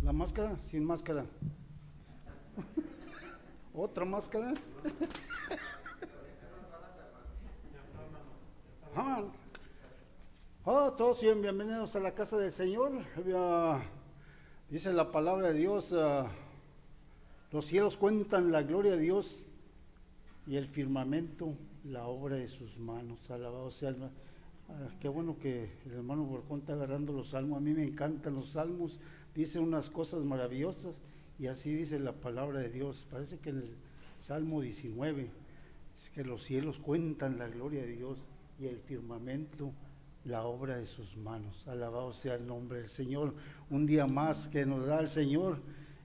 La máscara, sin máscara. Otra máscara. Ah, todos bienvenidos a la casa del Señor. Dice la palabra de Dios, los cielos cuentan la gloria de Dios y el firmamento la obra de sus manos. Alabado sea el... qué bueno que el hermano Borjón está agarrando los salmos. A mí me encantan los salmos, dicen unas cosas maravillosas y así dice la palabra de Dios. Parece que en el Salmo 19 es que los cielos cuentan la gloria de Dios y el firmamento la obra de sus manos. Alabado sea el nombre del Señor. Un día más que nos da el Señor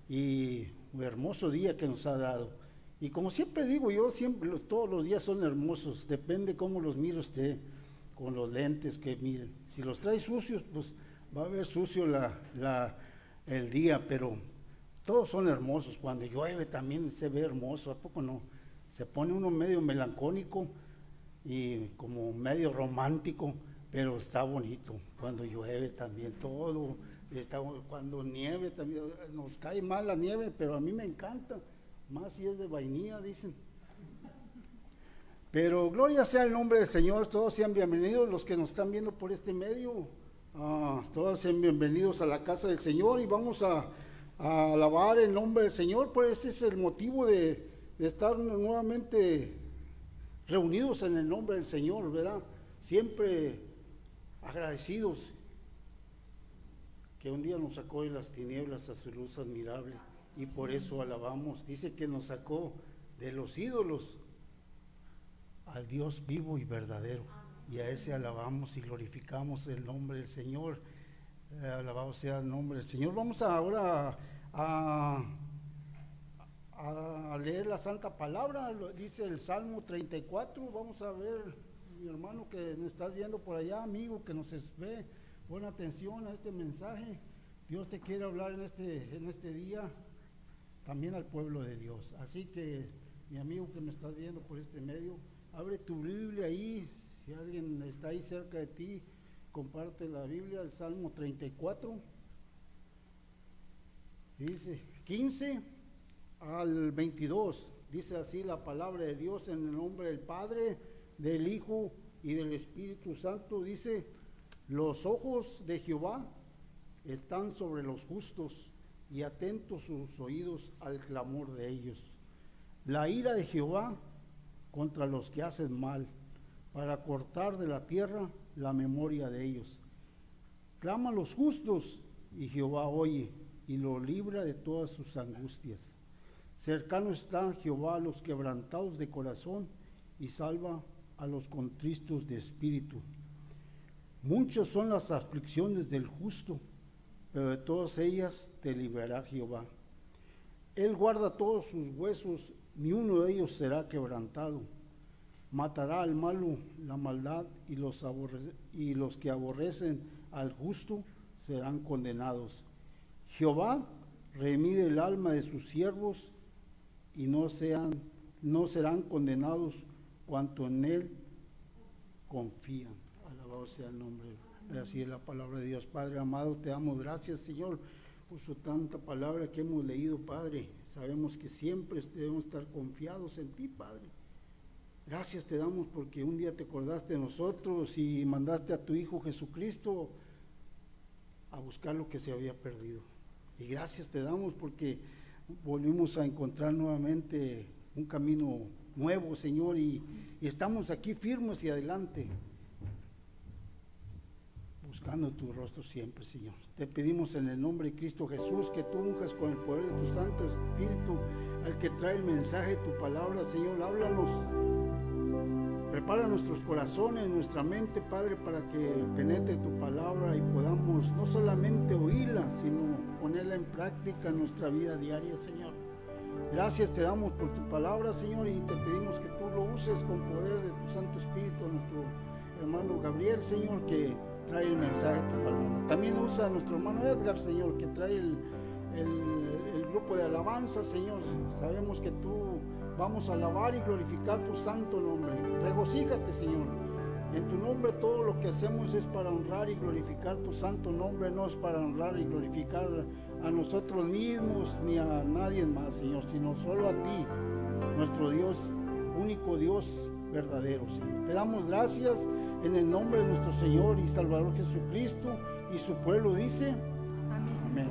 y un hermoso día que nos ha dado. Y como siempre digo yo, todos los días son hermosos, depende cómo los mire usted, con los lentes que miren. Si los trae sucios, pues va a ver sucio el día, pero todos son hermosos. Cuando llueve también se ve hermoso, ¿a poco no? Se pone uno medio melancólico y como medio romántico, pero está bonito. Cuando llueve también todo, cuando nieve también, nos cae mal la nieve, pero a mí me encanta, más si es de vainilla, dicen. Pero gloria sea el nombre del Señor, todos sean bienvenidos, los que nos están viendo por este medio, todos sean bienvenidos a la casa del Señor y vamos a alabar el nombre del Señor, pues ese es el motivo de estar nuevamente reunidos en el nombre del Señor, ¿verdad? Siempre agradecidos que un día nos sacó de las tinieblas a su luz admirable y por eso alabamos. Dice que nos sacó de los ídolos al Dios vivo y verdadero, y a ese alabamos y glorificamos el nombre del Señor. Alabado sea el nombre del Señor. Vamos ahora a leer la santa palabra. Dice el Salmo 34. Vamos a ver, mi hermano que nos estás viendo por allá, amigo que nos ve, pon atención a este mensaje. Dios te quiere hablar en este día también al pueblo de Dios. Así que, mi amigo que me estás viendo por este medio, abre tu Biblia ahí. Si alguien está ahí cerca de ti, comparte la Biblia, el Salmo 34. Dice 15 al 22. Dice así la palabra de Dios en el nombre del Padre, del Hijo y del Espíritu Santo. Dice: los ojos de Jehová están sobre los justos y atentos sus oídos al clamor de ellos. La ira de Jehová contra los que hacen mal, para cortar de la tierra la memoria de ellos. Claman los justos y Jehová oye y lo libra de todas sus angustias. Cercano está Jehová a los quebrantados de corazón y salva a los contristos de espíritu. Muchas son las aflicciones del justo, pero de todas ellas te librará Jehová. Él guarda todos sus huesos, ni uno de ellos será quebrantado. Matará al malo la maldad y los que aborrecen al justo serán condenados. Jehová remide el alma de sus siervos y no serán condenados cuanto en él confían. Alabado sea el nombre. Así es la palabra de Dios. Padre amado, te damos gracias, Señor, por su tanta palabra que hemos leído, Padre. Sabemos que siempre debemos estar confiados en ti, Padre. Gracias te damos porque un día te acordaste de nosotros y mandaste a tu Hijo Jesucristo a buscar lo que se había perdido. Y gracias te damos porque volvimos a encontrar nuevamente un camino nuevo, Señor, y estamos aquí firmes y adelante, buscando tu rostro siempre, Señor. Te pedimos en el nombre de Cristo Jesús que tú unjas con el poder de tu Santo Espíritu al que trae el mensaje de tu palabra, Señor. Háblanos, prepara nuestros corazones, nuestra mente, Padre, para que penetre tu palabra y podamos no solamente oírla, sino ponerla en práctica en nuestra vida diaria, Señor. Gracias te damos por tu palabra, Señor, y te pedimos que tú lo uses con poder de tu Santo Espíritu a nuestro hermano Gabriel, Señor, que trae el mensaje de tu palabra. También usa a nuestro hermano Edgar, Señor, que trae el grupo de alabanza, Señor. Sabemos que tú vamos a alabar y glorificar tu santo nombre. Regocíjate, Señor, En tu nombre todo lo que hacemos es para honrar y glorificar tu santo nombre, no es para honrar y glorificar a nosotros mismos ni a nadie más, Señor, sino solo a ti, nuestro Dios, único Dios verdadero, Señor. Te damos gracias en el nombre de nuestro Señor y Salvador Jesucristo, y su pueblo dice, amén. Amén.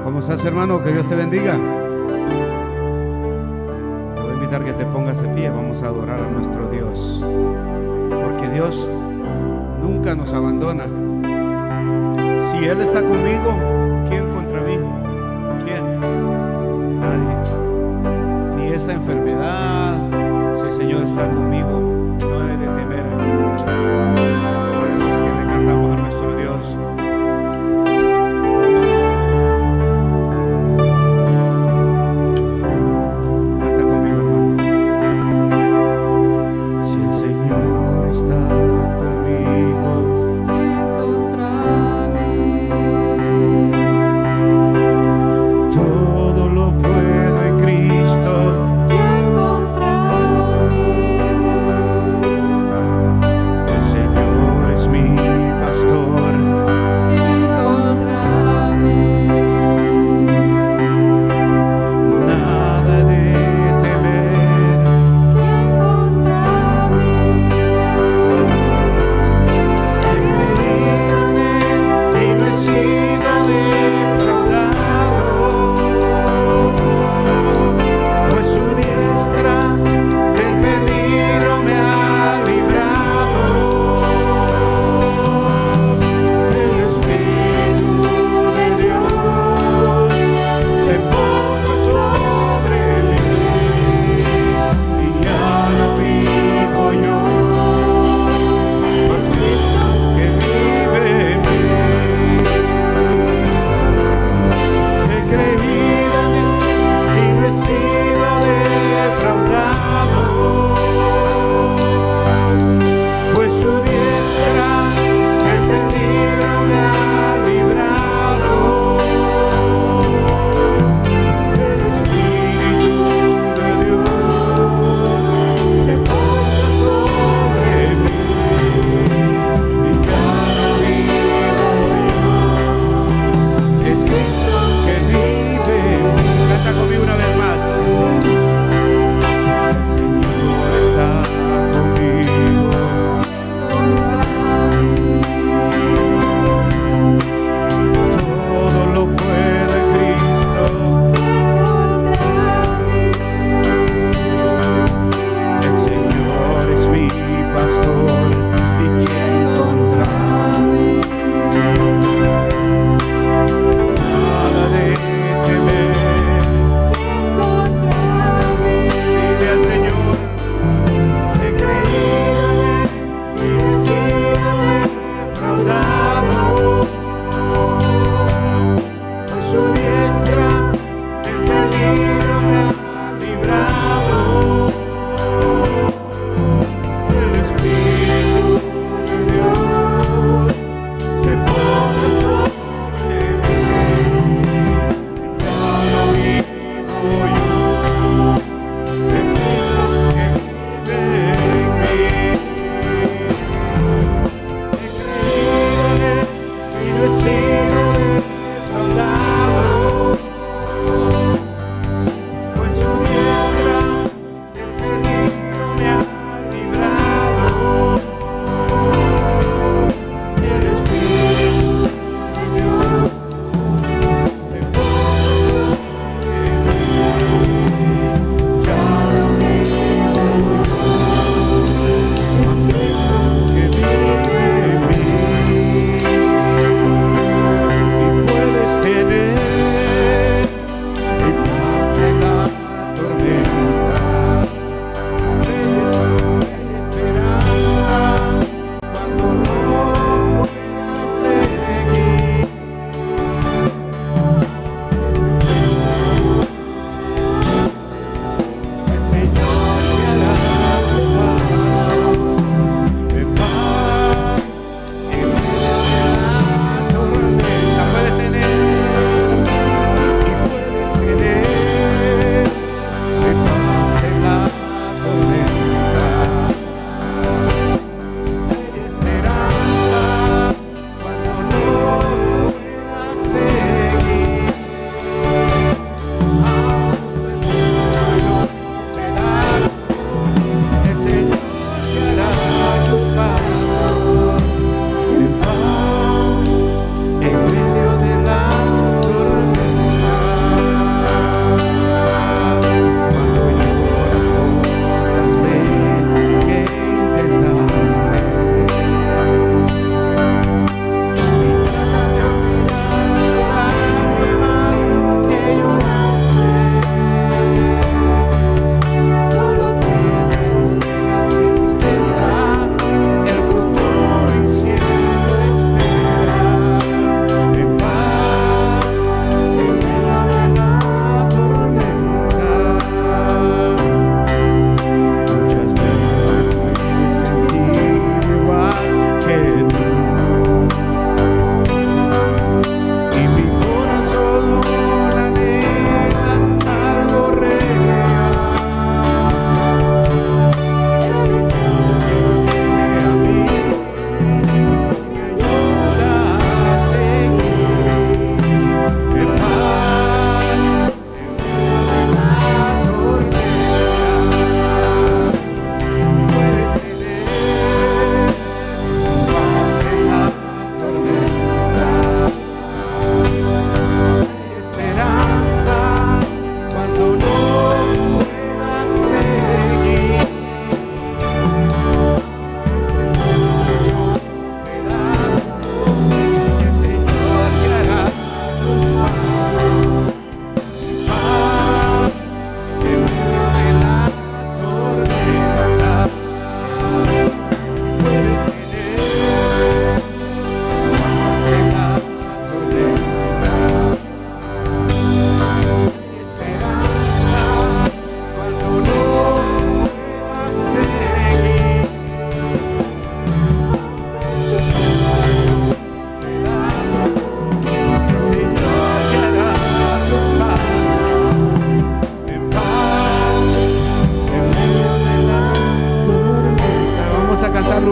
¿Cómo estás, hermano? Que Dios te bendiga. Te voy a invitar que te pongas de pie. Vamos a adorar a nuestro Dios, porque Dios nunca nos abandona. Si Él está conmigo, ¿quién contra mí? ¿Quién? Nadie. Ni esta enfermedad. Si el Señor está conmigo, no he de temer. Por eso es que le cantamos a nuestro Dios. Contra mí.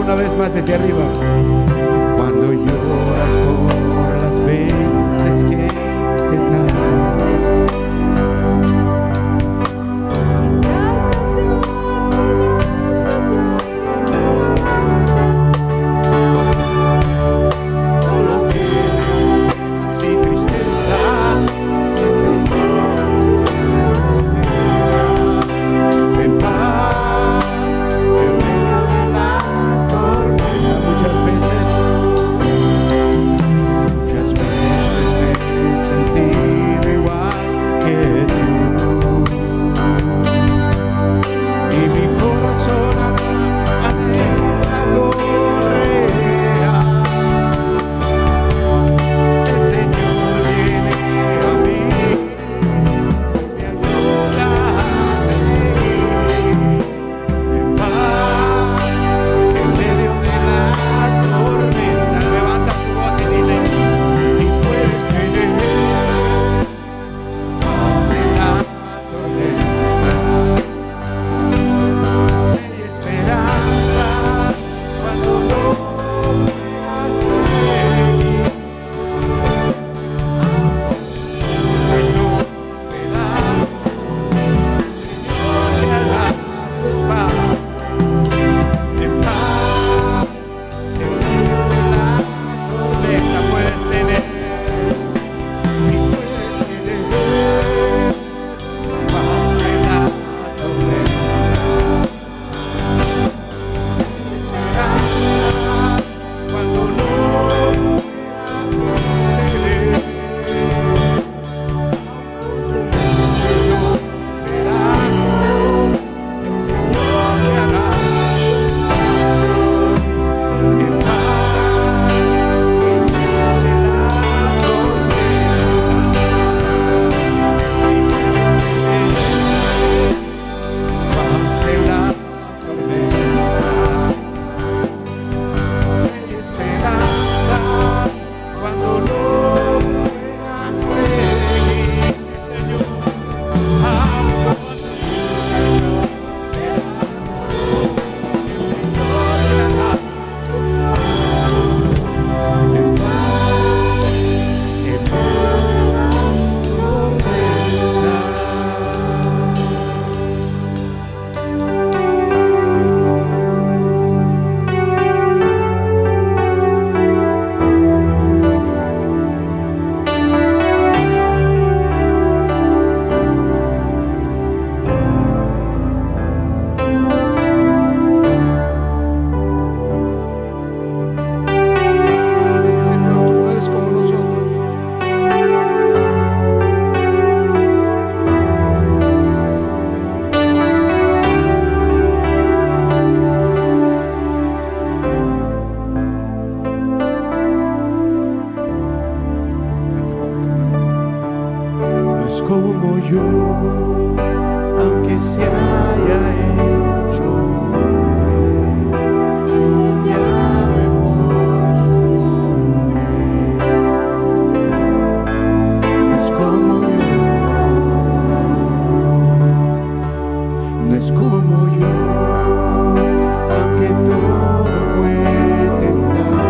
Dígalo una vez más desde arriba. Cuando lloras por las veces que tentaste, solo tienes y tristeza, en paz, en medio de la tormenta. Muchas veces me he sentido igual que tú, y mi corazón anhela correa. El Señor viene a mí, me ayuda a seguir en paz, en medio de la tormenta. Levanta tu voz y dile: y puedes tener paz en la tormenta, y esperanza cuando no puedas seguir. Hecho pedazos, Señor, te hará tus pasos en paz, en medio de la tormenta. Puedes tener y puedes tener paz en la tormenta, esperanza cuando no puedas seguir. Hecho pedazos, el Señor te hará tus pasos en paz, en medio de la tormenta. Paz en la tormenta, y esperanza cuando no puedas seguir. Señor, amo tu hecho pedazos, el Señor te hará tus pasos en paz, en medio de la tormenta. Sí, Señor, tú eres como nosotros. No es como yo, aunque se haya hecho, y llame por su nombre. No es como yo, no es como yo, aunque todo fue tentado.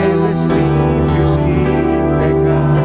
Él es limpio y sin pecado.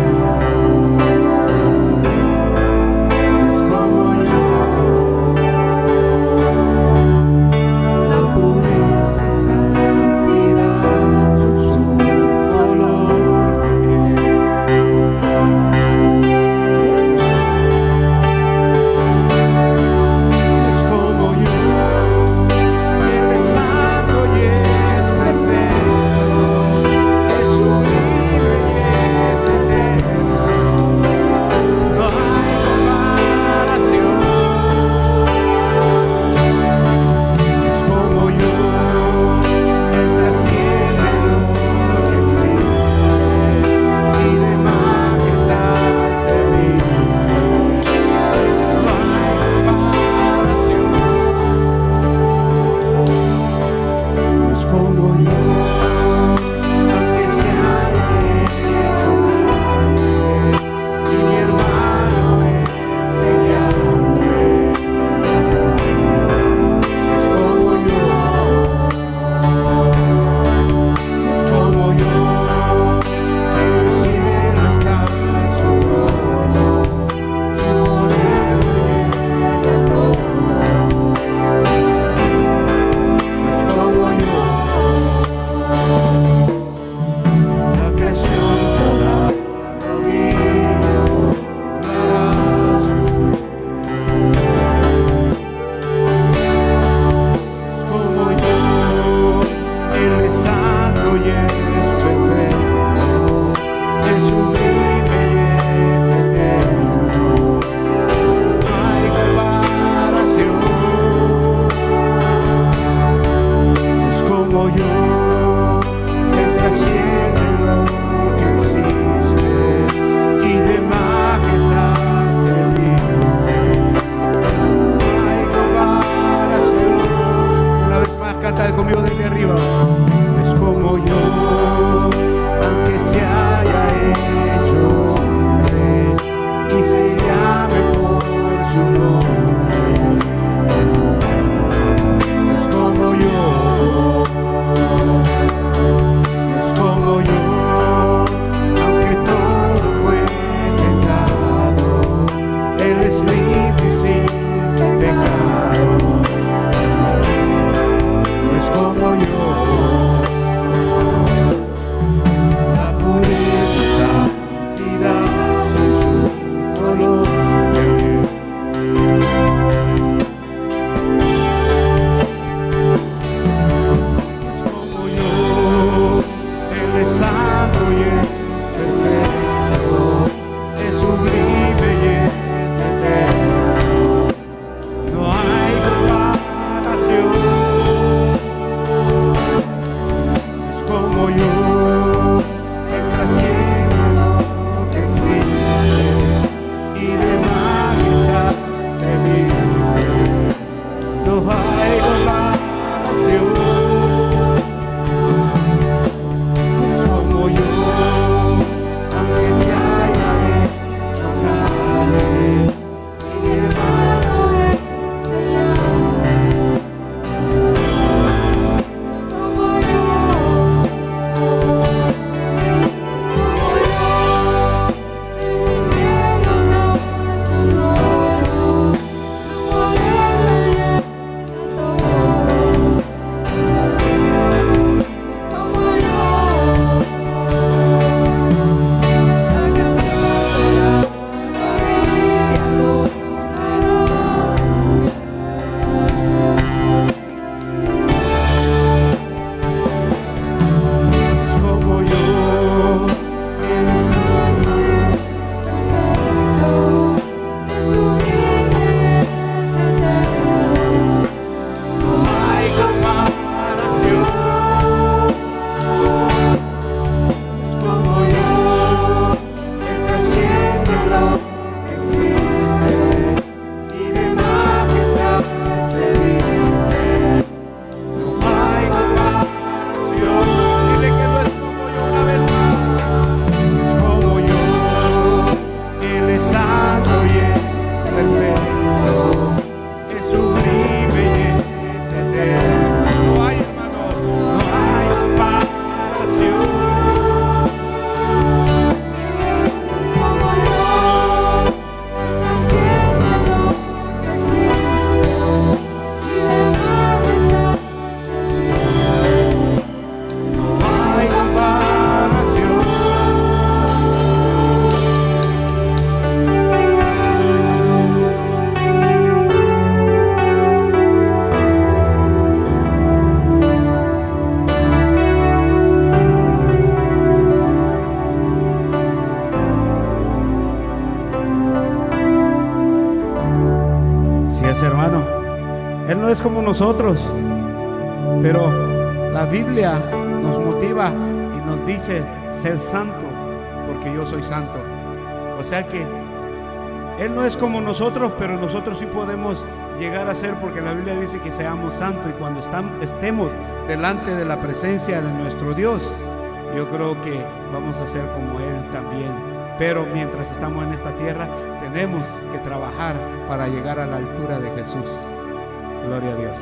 Él no es como nosotros, pero la Biblia nos motiva y nos dice: sed santo, porque yo soy santo. O sea que Él no es como nosotros, pero nosotros sí podemos llegar a ser, porque la Biblia dice que seamos santos. Y cuando estemos delante de la presencia de nuestro Dios, yo creo que vamos a ser como Él también. Pero mientras estamos en esta tierra, tenemos que trabajar para llegar a la altura de Jesús. Gloria a Dios.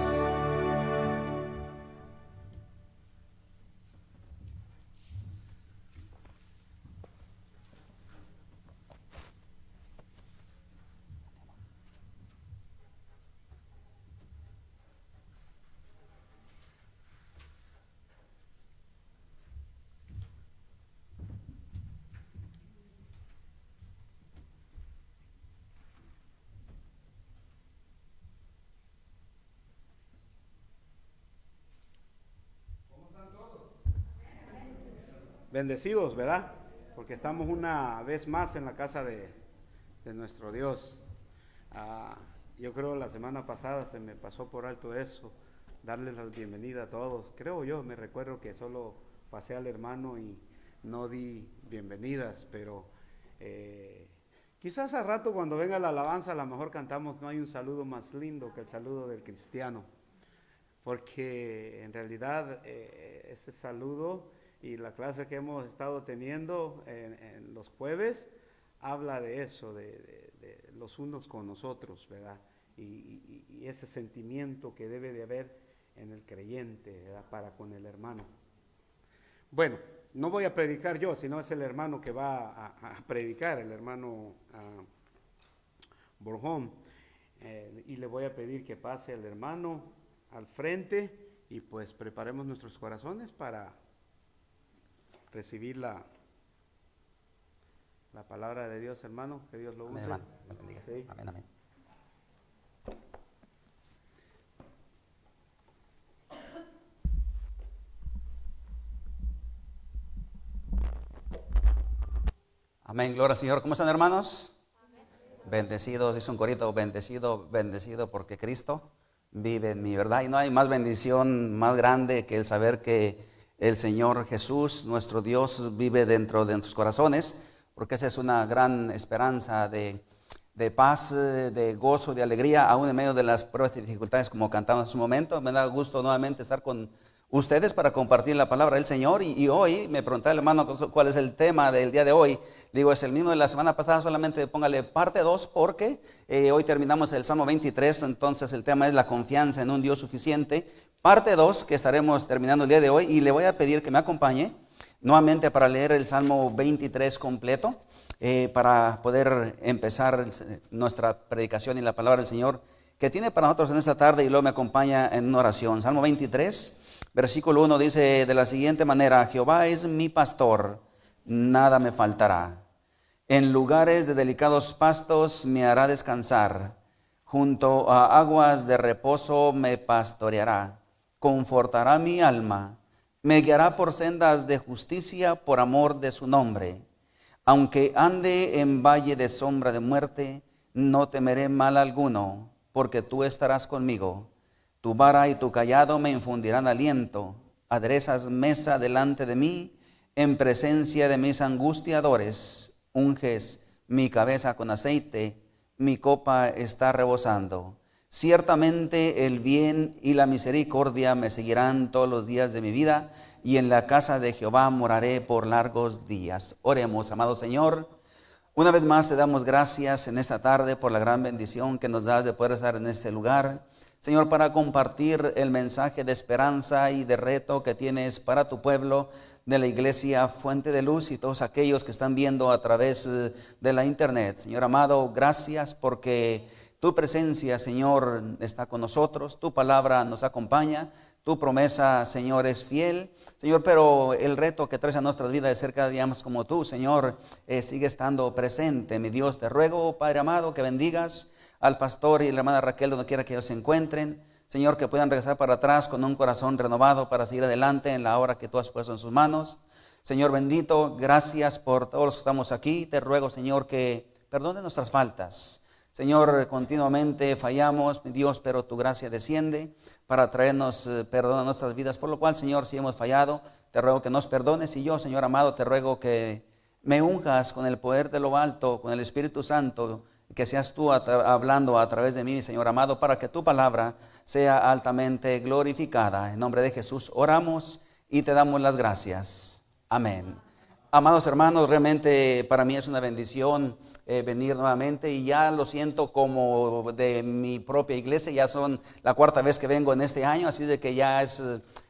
Bendecidos, ¿verdad? Porque estamos una vez más en la casa de nuestro Dios. Yo creo la semana pasada se me pasó por alto eso, darles la bienvenida a todos. Creo yo, me recuerdo que solo pasé al hermano y no di bienvenidas, pero quizás al rato cuando venga la alabanza a lo mejor cantamos: no hay un saludo más lindo que el saludo del cristiano. Porque en realidad ese saludo y la clase que hemos estado teniendo en los jueves habla de eso, de los unos con nosotros, ¿verdad? Y ese sentimiento que debe de haber en el creyente, ¿verdad? Para con el hermano. Bueno, no voy a predicar yo, sino es el hermano que va a predicar, el hermano Borjón. Y le voy a pedir que pase el hermano al frente y pues preparemos nuestros corazones para recibir la palabra de Dios, hermano. Que Dios lo use. Amén, hermano. Sí. Amén, amén. Amén, gloria al Señor. ¿Cómo están, hermanos? Amén. Bendecidos, dice un corito: bendecido, bendecido porque Cristo vive en mí, ¿verdad? Y no hay más bendición más grande que el saber que el Señor Jesús, nuestro Dios, vive dentro de nuestros corazones, porque esa es una gran esperanza de paz, de gozo, de alegría, aún en medio de las pruebas y dificultades, como cantamos en su momento. Me da gusto nuevamente estar con ustedes para compartir la palabra del Señor. Y hoy me preguntaba el hermano cuál es el tema del día de hoy. Digo, es el mismo de la semana pasada, solamente póngale parte 2, porque hoy terminamos el Salmo 23, entonces el tema es la confianza en un Dios suficiente. Parte 2, que estaremos terminando el día de hoy, y le voy a pedir que me acompañe nuevamente para leer el Salmo 23 completo, para poder empezar nuestra predicación y la palabra del Señor que tiene para nosotros en esta tarde, y luego me acompaña en una oración. Salmo 23, versículo 1 dice de la siguiente manera: Jehová es mi pastor, nada me faltará. En lugares de delicados pastos me hará descansar, junto a aguas de reposo me pastoreará. Confortará mi alma, me guiará por sendas de justicia por amor de su nombre. Aunque ande en valle de sombra de muerte, no temeré mal alguno, porque tú estarás conmigo. Tu vara y tu cayado me infundirán aliento. Aderezas mesa delante de mí, en presencia de mis angustiadores. Unges mi cabeza con aceite, mi copa está rebosando. Ciertamente el bien y la misericordia me seguirán todos los días de mi vida, y en la casa de Jehová moraré por largos días. Oremos, amado Señor. Una vez más te damos gracias en esta tarde por la gran bendición que nos das de poder estar en este lugar, Señor, para compartir el mensaje de esperanza y de reto que tienes para tu pueblo de la iglesia Fuente de Luz y todos aquellos que están viendo a través de la internet. Señor amado, gracias porque tu presencia, Señor, está con nosotros, tu palabra nos acompaña, tu promesa, Señor, es fiel. Señor, pero el reto que traes a nuestras vidas de ser cada día más como tú, Señor, sigue estando presente. Mi Dios, te ruego, Padre amado, que bendigas al pastor y la hermana Raquel donde quiera que ellos se encuentren. Señor, que puedan regresar para atrás con un corazón renovado para seguir adelante en la obra que tú has puesto en sus manos. Señor bendito, gracias por todos los que estamos aquí. Te ruego, Señor, que perdone nuestras faltas. Señor, continuamente fallamos, mi Dios, pero tu gracia desciende para traernos perdón a nuestras vidas, por lo cual, Señor, si hemos fallado, te ruego que nos perdones. Y yo, Señor amado, te ruego que me unjas con el poder de lo alto, con el Espíritu Santo, que seas tú hablando a través de mí, Señor amado, para que tu palabra sea altamente glorificada. En nombre de Jesús oramos y te damos las gracias. Amén. Amados hermanos, realmente para mí es una bendición venir nuevamente, y ya lo siento como de mi propia iglesia. Ya son la cuarta vez que vengo en este año, así de que ya es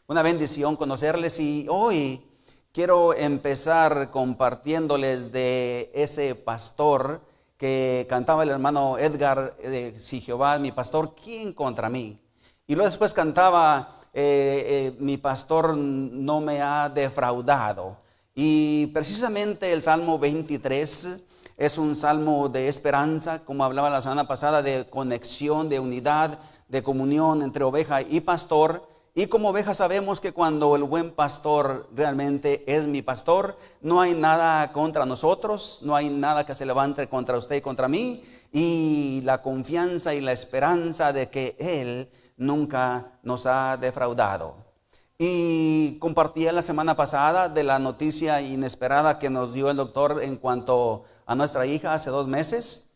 una bendición conocerles. Y hoy quiero empezar compartiéndoles de ese pastor que cantaba el hermano Edgar, si Jehová es mi pastor, ¿quién contra mí? Y luego después cantaba mi pastor no me ha defraudado. Y precisamente el Salmo 23 es un salmo de esperanza, como hablaba la semana pasada, de conexión, de unidad, de comunión entre oveja y pastor. Y como oveja sabemos que cuando el buen pastor realmente es mi pastor, no hay nada contra nosotros, no hay nada que se levante contra usted y contra mí. Y la confianza y la esperanza de que Él nunca nos ha defraudado. Y compartí la semana pasada de la noticia inesperada que nos dio el doctor en cuanto a nuestra hija hace 2 meses,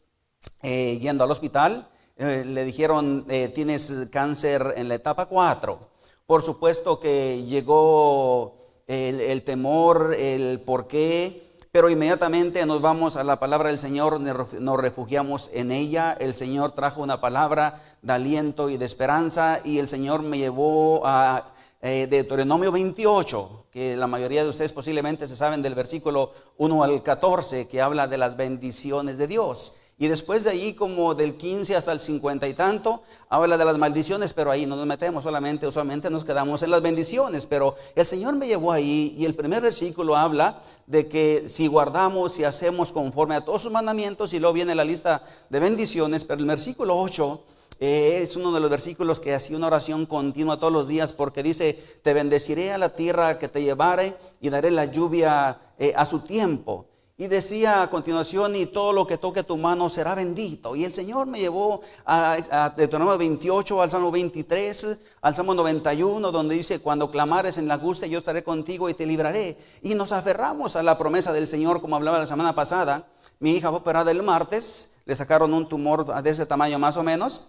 yendo al hospital. Le dijeron, tienes cáncer en la etapa 4. Por supuesto que llegó el temor, el por qué, pero inmediatamente nos vamos a la palabra del Señor, nos refugiamos en ella. El Señor trajo una palabra de aliento y de esperanza, y el Señor me llevó a Deuteronomio 28, que la mayoría de ustedes posiblemente se saben del versículo 1 al 14, que habla de las bendiciones de Dios. Y después de ahí, como del 15 hasta el 50 y tanto, habla de las maldiciones, pero ahí no nos metemos, usualmente nos quedamos en las bendiciones. Pero el Señor me llevó ahí, y el primer versículo habla de que si guardamos y hacemos conforme a todos sus mandamientos, y luego viene la lista de bendiciones. Pero el versículo 8 es uno de los versículos que hacía una oración continua todos los días, porque dice, te bendeciré a la tierra que te llevare, y daré la lluvia a su tiempo. Y decía a continuación, y todo lo que toque tu mano será bendito. Y el Señor me llevó a Deuteronomio 28, al Salmo 23, al Salmo 91, donde dice, cuando clamares en la angustia, yo estaré contigo y te libraré. Y nos aferramos a la promesa del Señor, como hablaba la semana pasada. Mi hija fue operada el martes, le sacaron un tumor de ese tamaño más o menos,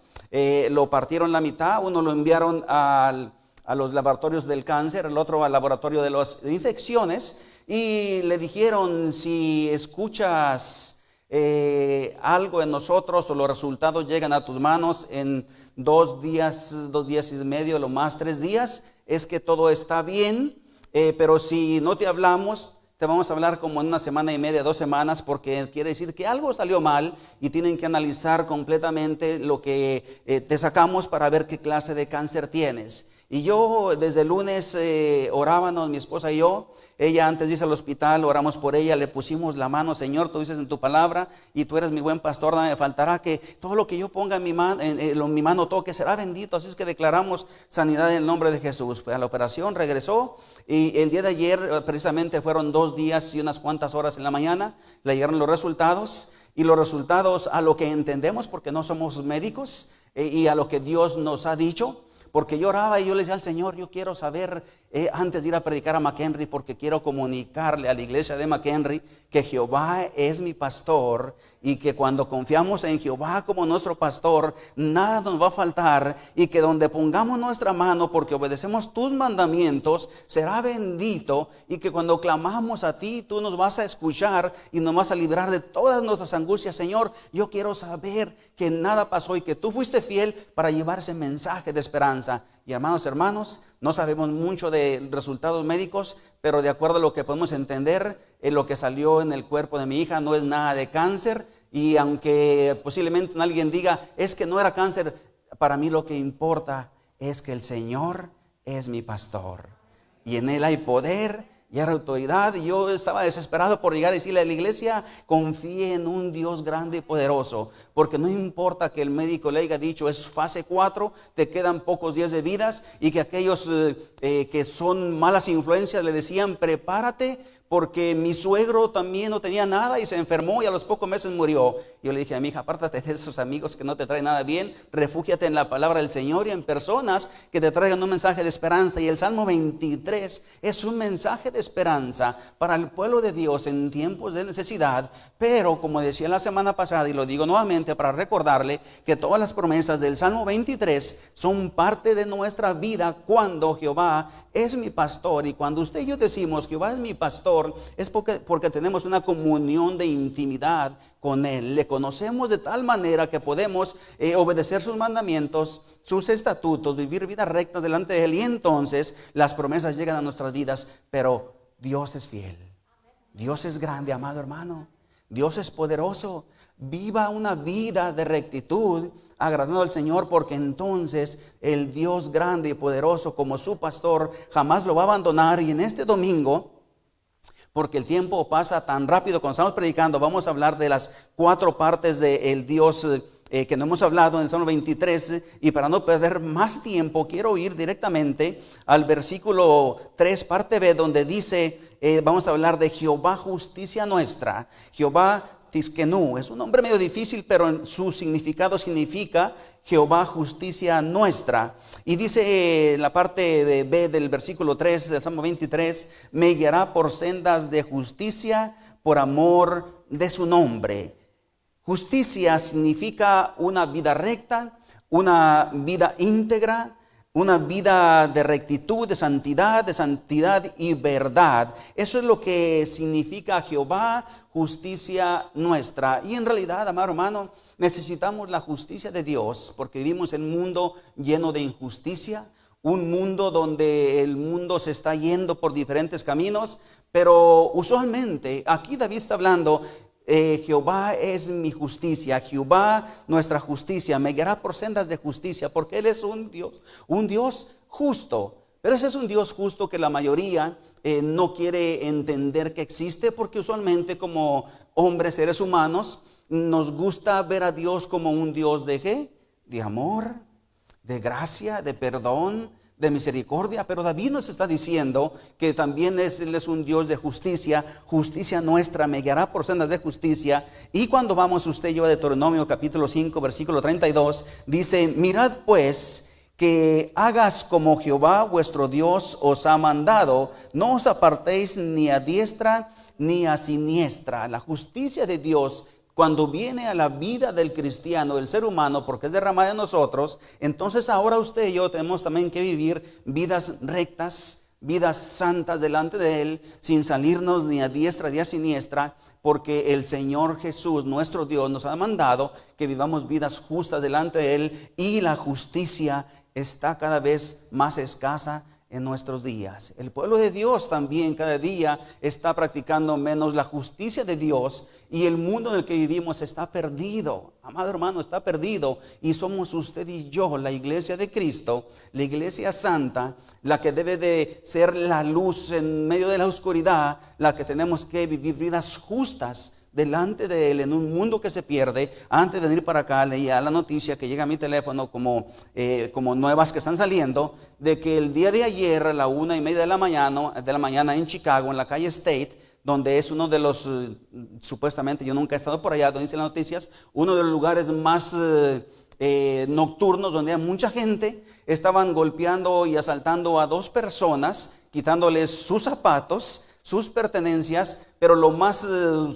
lo partieron la mitad, uno lo enviaron a los laboratorios del cáncer, el otro al laboratorio de las infecciones. Y le dijeron, si escuchas algo en nosotros o los resultados llegan a tus manos en 2 días, 2 días y medio, lo más 3 días, es que todo está bien. Pero si no te hablamos, te vamos a hablar como en 1 semana y media, 2 semanas, porque quiere decir que algo salió mal y tienen que analizar completamente lo que te sacamos para ver qué clase de cáncer tienes. Y yo desde el lunes orábamos, mi esposa y yo. Ella antes de irse al hospital, oramos por ella, le pusimos la mano. Señor, tú dices en tu palabra, y tú eres mi buen pastor, nada me faltará, que todo lo que yo ponga en mi mano toque será bendito. Así es que declaramos sanidad en el nombre de Jesús. Fue a la operación, regresó, y el día de ayer precisamente fueron 2 días y unas cuantas horas en la mañana, le llegaron los resultados. Y los resultados a lo que entendemos, porque no somos médicos, y a lo que Dios nos ha dicho. Porque yo oraba y yo le decía al Señor, yo quiero saber, antes de ir a predicar a McHenry, porque quiero comunicarle a la iglesia de McHenry que Jehová es mi pastor, y que cuando confiamos en Jehová como nuestro pastor, nada nos va a faltar, y que donde pongamos nuestra mano, porque obedecemos tus mandamientos, será bendito, y que cuando clamamos a ti, tú nos vas a escuchar y nos vas a librar de todas nuestras angustias. Señor, yo quiero saber que nada pasó y que tú fuiste fiel para llevar ese mensaje de esperanza. Y hermanos, no sabemos mucho de resultados médicos, pero de acuerdo a lo que podemos entender, lo que salió en el cuerpo de mi hija no es nada de cáncer. Y aunque posiblemente alguien diga, es que no era cáncer, para mí lo que importa es que el Señor es mi pastor. Y en Él hay poder y hay autoridad. Y yo estaba desesperado por llegar a decirle a la iglesia, confíe en un Dios grande y poderoso, porque no importa que el médico le haya dicho es fase 4, te quedan pocos días de vidas, y que aquellos que son malas influencias le decían prepárate, porque mi suegro también no tenía nada y se enfermó y a los pocos meses murió. Yo le dije a mi hija, apártate de esos amigos que no te traen nada bien, refúgiate en la palabra del Señor y en personas que te traigan un mensaje de esperanza. Y el Salmo 23 es un mensaje de esperanza para el pueblo de Dios en tiempos de necesidad. Pero como decía la semana pasada, y lo digo nuevamente para recordarle, que todas las promesas del Salmo 23 son parte de nuestra vida cuando Jehová es mi pastor. Y cuando usted y yo decimos Jehová es mi pastor, es porque tenemos una comunión de intimidad con Él. Le conocemos de tal manera que podemos obedecer sus mandamientos, sus estatutos, vivir vidas rectas delante de Él. Y entonces las promesas llegan a nuestras vidas. Pero Dios es fiel. Dios es grande, amado hermano. Dios es poderoso. Viva una vida de rectitud, agradando al Señor, porque entonces el Dios grande y poderoso como su pastor jamás lo va a abandonar. Y en este domingo, porque el tiempo pasa tan rápido cuando estamos predicando, vamos a hablar de las 4 partes del Dios que no hemos hablado en el Salmo 23. Y para no perder más tiempo, quiero ir directamente al versículo 3, parte B, donde dice, vamos a hablar de Jehová justicia nuestra. Jehová Tiskenu, es un nombre medio difícil, pero en su significado significa Jehová justicia nuestra. Y dice la parte B del versículo 3 del Salmo 23, me guiará por sendas de justicia por amor de su nombre. Justicia significa una vida recta, una vida íntegra, una vida de rectitud, de santidad y verdad. Eso es lo que significa Jehová, justicia nuestra. Y en realidad, amado hermano, necesitamos la justicia de Dios, porque vivimos en un mundo lleno de injusticia, un mundo donde el mundo se está yendo por diferentes caminos. Pero usualmente, aquí David está hablando, Jehová es mi justicia, Jehová nuestra justicia, me guiará por sendas de justicia, porque Él es un Dios justo. Pero ese es un Dios justo que la mayoría no quiere entender que existe, porque usualmente como hombres, seres humanos, nos gusta ver a Dios como un Dios de ¿qué? De amor, de gracia, de perdón, de misericordia. Pero David nos está diciendo que también Él es un Dios de justicia. Justicia nuestra, me guiará por sendas de justicia. Y cuando vamos usted y yo a Deuteronomio capítulo 5 versículo 32, dice, mirad pues que hagas como Jehová vuestro Dios os ha mandado, no os apartéis ni a diestra ni a siniestra. La justicia de Dios, cuando viene a la vida del cristiano, del ser humano, porque es derramada en nosotros, entonces ahora usted y yo tenemos también que vivir vidas rectas, vidas santas delante de Él, sin salirnos ni a diestra ni a siniestra, porque el Señor Jesús, nuestro Dios, nos ha mandado que vivamos vidas justas delante de Él, y la justicia está cada vez más escasa en nuestros días. El pueblo de Dios también cada día está practicando menos la justicia de Dios, y el mundo en el que vivimos está perdido. Amado hermano, está perdido, y somos usted y yo, la iglesia de Cristo, la iglesia santa, la que debe de ser la luz en medio de la oscuridad, la que tenemos que vivir vidas justas delante de Él en un mundo que se pierde. Antes de venir para acá leía la noticia que llega a mi teléfono como nuevas que están saliendo, de que el día de ayer a la 1:30 de la mañana en Chicago, en la calle State, donde es uno de los, supuestamente, yo nunca he estado por allá, donde dicen las noticias, uno de los lugares más nocturnos, donde hay mucha gente, estaban golpeando y asaltando a 2 personas, quitándoles sus zapatos, sus pertenencias. Pero lo más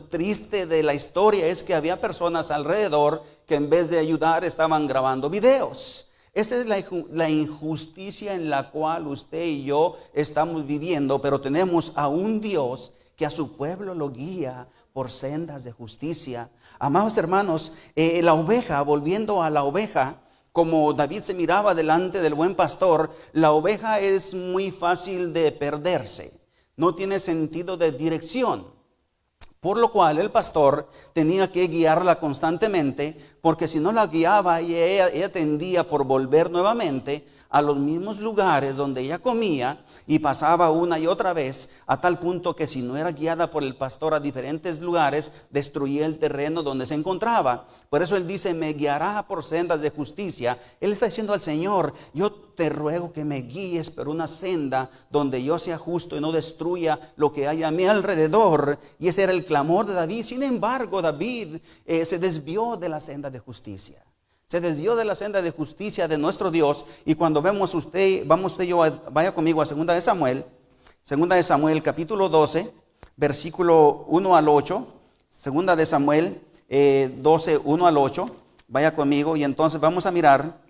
triste de la historia es que había personas alrededor que en vez de ayudar estaban grabando videos. Esa es la injusticia en la cual usted y yo estamos viviendo, pero tenemos a un Dios que a su pueblo lo guía por sendas de justicia. Amados hermanos, la oveja, volviendo a la oveja, como David se miraba delante del buen pastor, la oveja es muy fácil de perderse. No tiene sentido de dirección, por lo cual el pastor tenía que guiarla constantemente, porque si no la guiaba y ella tendía por volver nuevamente a los mismos lugares donde ella comía y pasaba una y otra vez, a tal punto que si no era guiada por el pastor a diferentes lugares, destruía el terreno donde se encontraba. Por eso él dice, me guiará por sendas de justicia. Él está diciendo al Señor, yo te ruego que me guíes por una senda donde yo sea justo y no destruya lo que hay a mi alrededor. Y ese era el clamor de David. Sin embargo, David se desvió de la senda de justicia. Se desvió de la senda de justicia de nuestro Dios. Y cuando vemos vaya conmigo a 2 de Samuel. 2 de Samuel capítulo 12, versículo 1 al 8. 2 de Samuel 12, 1 al 8. Vaya conmigo y entonces vamos a mirar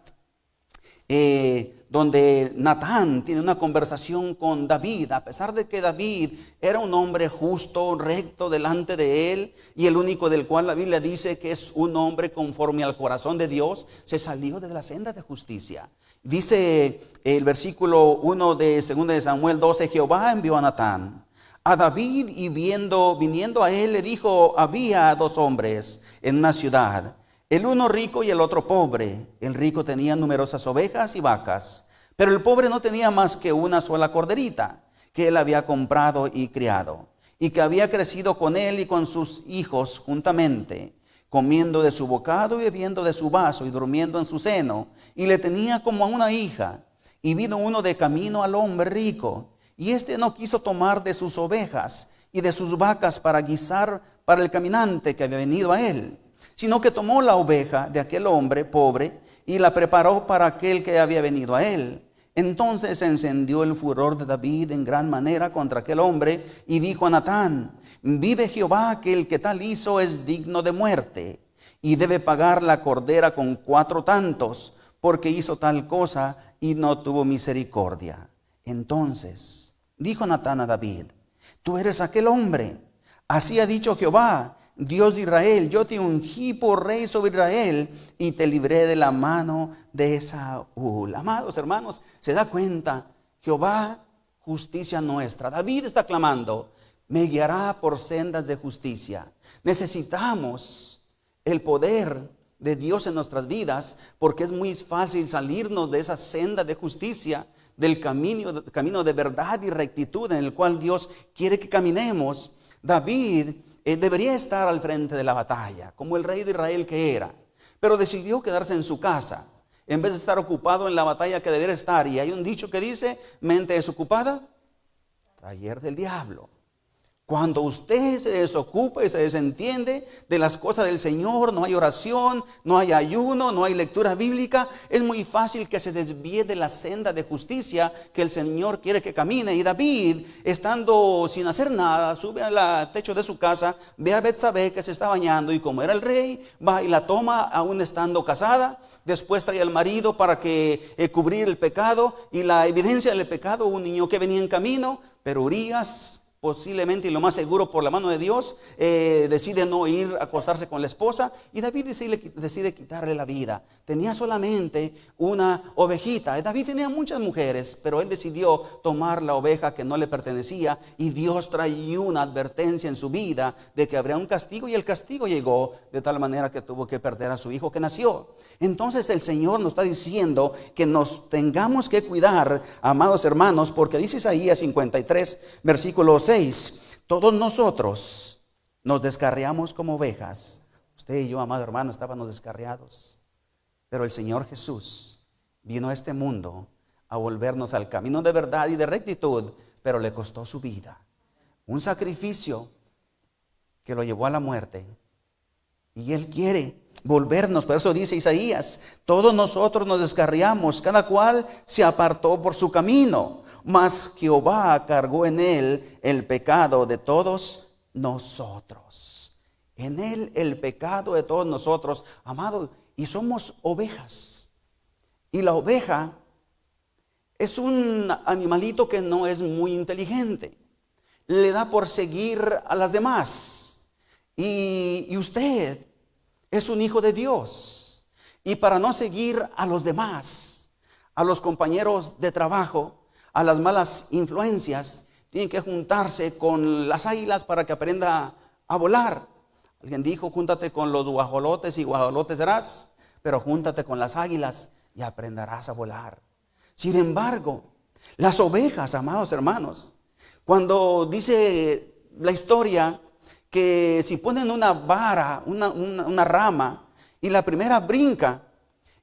donde Natán tiene una conversación con David, a pesar de que David era un hombre justo, recto delante de él, y el único del cual la Biblia dice que es un hombre conforme al corazón de Dios, se salió de la senda de justicia. Dice el versículo 1 de 2 de Samuel 12, Jehová envió a Natán a David y viniendo a él le dijo, había 2 hombres en una ciudad, el uno rico y el otro pobre. El rico tenía numerosas ovejas y vacas, pero el pobre no tenía más que una sola corderita, que él había comprado y criado, y que había crecido con él y con sus hijos juntamente, comiendo de su bocado y bebiendo de su vaso y durmiendo en su seno, y le tenía como a una hija. Y vino uno de camino al hombre rico, y éste no quiso tomar de sus ovejas y de sus vacas para guisar para el caminante que había venido a él, sino que tomó la oveja de aquel hombre pobre y la preparó para aquel que había venido a él. Entonces se encendió el furor de David en gran manera contra aquel hombre y dijo a Natán, vive Jehová que el que tal hizo es digno de muerte y debe pagar la cordera con 4 tantos, porque hizo tal cosa y no tuvo misericordia. Entonces dijo Natán a David, tú eres aquel hombre, así ha dicho Jehová, Dios de Israel, yo te ungí por rey sobre Israel y te libré de la mano de Saúl. Amados hermanos, se da cuenta, Jehová, justicia nuestra. David está clamando, me guiará por sendas de justicia. Necesitamos el poder de Dios en nuestras vidas, porque es muy fácil salirnos de esa senda de justicia, del camino de verdad y rectitud en el cual Dios quiere que caminemos. David debería estar al frente de la batalla, como el rey de Israel que era, pero decidió quedarse en su casa, en vez de estar ocupado en la batalla que debería estar. Y hay un dicho que dice, mente desocupada, taller del diablo. Cuando usted se desocupa y se desentiende de las cosas del Señor, no hay oración, no hay ayuno, no hay lectura bíblica, es muy fácil que se desvíe de la senda de justicia que el Señor quiere que camine. Y David, estando sin hacer nada, sube al techo de su casa, ve a Betsabé que se está bañando, y como era el rey, va y la toma aún estando casada. Después trae al marido para que cubrir el pecado y la evidencia del pecado, un niño que venía en camino, pero Urías, posiblemente y lo más seguro por la mano de Dios, decide no ir a acostarse con la esposa, y David decide quitarle la vida. Tenía solamente una ovejita. David tenía muchas mujeres, pero él decidió tomar la oveja que no le pertenecía, y Dios traía una advertencia en su vida de que habría un castigo, y el castigo llegó de tal manera que tuvo que perder a su hijo que nació. Entonces el Señor nos está diciendo que nos tengamos que cuidar, amados hermanos, porque dice Isaías 53, versículo 6, todos nosotros nos descarriamos como ovejas. Usted y yo, amado hermano, estábamos descarriados, pero el Señor Jesús vino a este mundo a volvernos al camino de verdad y de rectitud, pero le costó su vida, un sacrificio que lo llevó a la muerte, y Él quiere volvernos. Por eso dice Isaías, todos nosotros nos descarriamos, cada cual se apartó por su camino, mas Jehová cargó en él el pecado de todos nosotros. En él el pecado de todos nosotros, amado, y somos ovejas. Y la oveja es un animalito que no es muy inteligente, le da por seguir a las demás. Y usted es un hijo de Dios, y para no seguir a los demás, a los compañeros de trabajo, a las malas influencias, tiene que juntarse con las águilas para que aprenda a volar. Alguien dijo, júntate con los guajolotes y guajolotes serás, pero júntate con las águilas y aprenderás a volar. Sin embargo, las ovejas, amados hermanos, cuando dice la historia que si ponen una vara, una rama, y la primera brinca,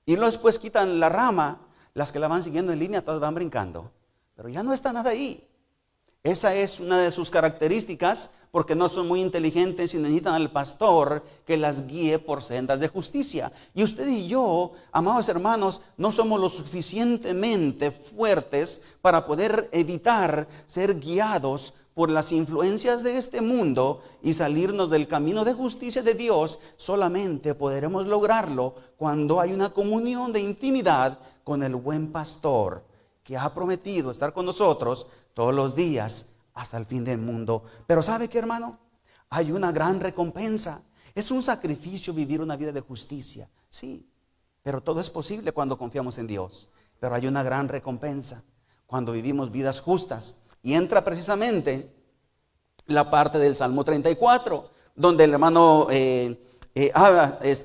y luego después quitan la rama, las que la van siguiendo en línea todas van brincando, pero ya no está nada ahí. Esa es una de sus características, porque no son muy inteligentes y necesitan al pastor que las guíe por sendas de justicia. Y usted y yo, amados hermanos, no somos lo suficientemente fuertes para poder evitar ser guiados por las influencias de este mundo y salirnos del camino de justicia de Dios. Solamente podremos lograrlo cuando hay una comunión de intimidad con el buen pastor, que ha prometido estar con nosotros todos los días hasta el fin del mundo. Pero ¿sabe qué, hermano? Hay una gran recompensa. Es un sacrificio vivir una vida de justicia, sí, pero todo es posible cuando confiamos en Dios. Pero hay una gran recompensa cuando vivimos vidas justas. Y entra precisamente la parte del Salmo 34, donde el hermano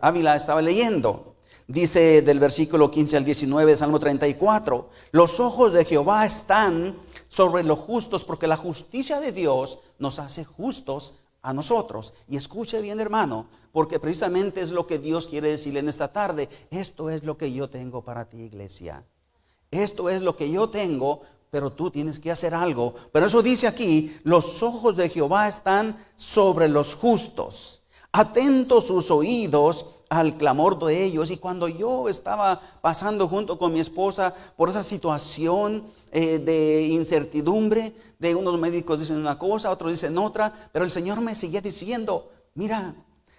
Ávila estaba leyendo. Dice del versículo 15 al 19 de Salmo 34, los ojos de Jehová están sobre los justos, porque la justicia de Dios nos hace justos a nosotros. Y escuche bien, hermano, porque precisamente es lo que Dios quiere decirle en esta tarde. Esto es lo que yo tengo para ti, iglesia. Esto es lo que yo tengo, pero tú tienes que hacer algo. Pero eso dice aquí, los ojos de Jehová están sobre los justos, atentos sus oídos al clamor de ellos. Y cuando yo estaba pasando junto con mi esposa por esa situación de incertidumbre, de unos médicos dicen una cosa, otros dicen otra, pero el Señor me seguía diciendo, mira,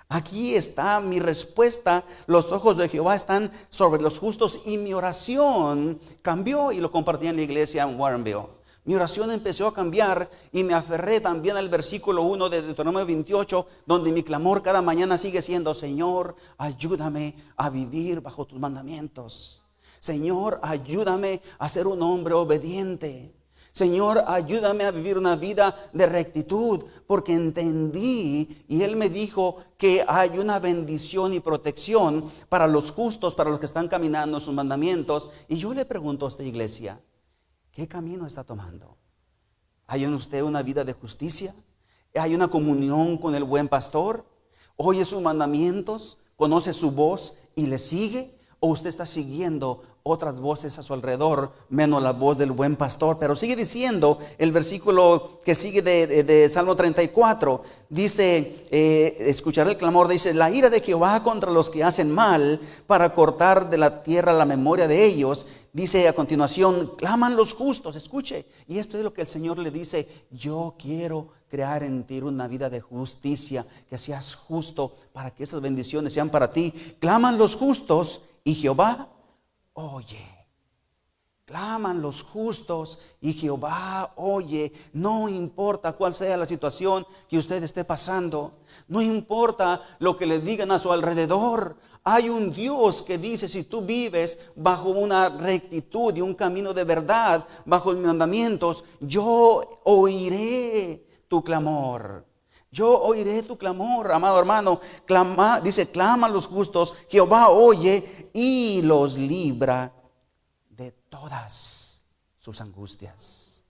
aquí está mi respuesta, los ojos de Jehová están sobre los justos. Y mi oración cambió, y lo compartí en la iglesia en Warrenville. Mi oración empezó a cambiar y me aferré también al versículo 1 de Deuteronomio 28, donde mi clamor cada mañana sigue siendo, Señor, ayúdame a vivir bajo tus mandamientos. Señor, ayúdame a ser un hombre obediente. Señor, ayúdame a vivir una vida de rectitud, porque entendí, y Él me dijo que hay una bendición y protección para los justos, para los que están caminando en sus mandamientos. Y yo le pregunto a esta iglesia, ¿qué camino está tomando? ¿Hay en usted una vida de justicia? ¿Hay una comunión con el buen pastor? ¿Oye sus mandamientos? ¿Conoce su voz y le sigue? ¿O usted está siguiendo otras voces a su alrededor, menos la voz del buen pastor? Pero sigue diciendo el versículo que sigue de Salmo 34, dice, escucharé el clamor, dice, la ira de Jehová contra los que hacen mal, para cortar de la tierra la memoria de ellos. Dice a continuación, claman los justos, escuche, y esto es lo que el Señor le dice, yo quiero crear en ti una vida de justicia, que seas justo para que esas bendiciones sean para ti. Claman los justos y Jehová oye. Claman los justos y Jehová oye. No importa cuál sea la situación que usted esté pasando, no importa lo que le digan a su alrededor. Hay un Dios que dice, si tú vives bajo una rectitud y un camino de verdad, bajo mis mandamientos, yo oiré tu clamor. Yo oiré tu clamor, amado hermano. Dice, clama a los justos, Jehová oye y los libra de todas sus angustias.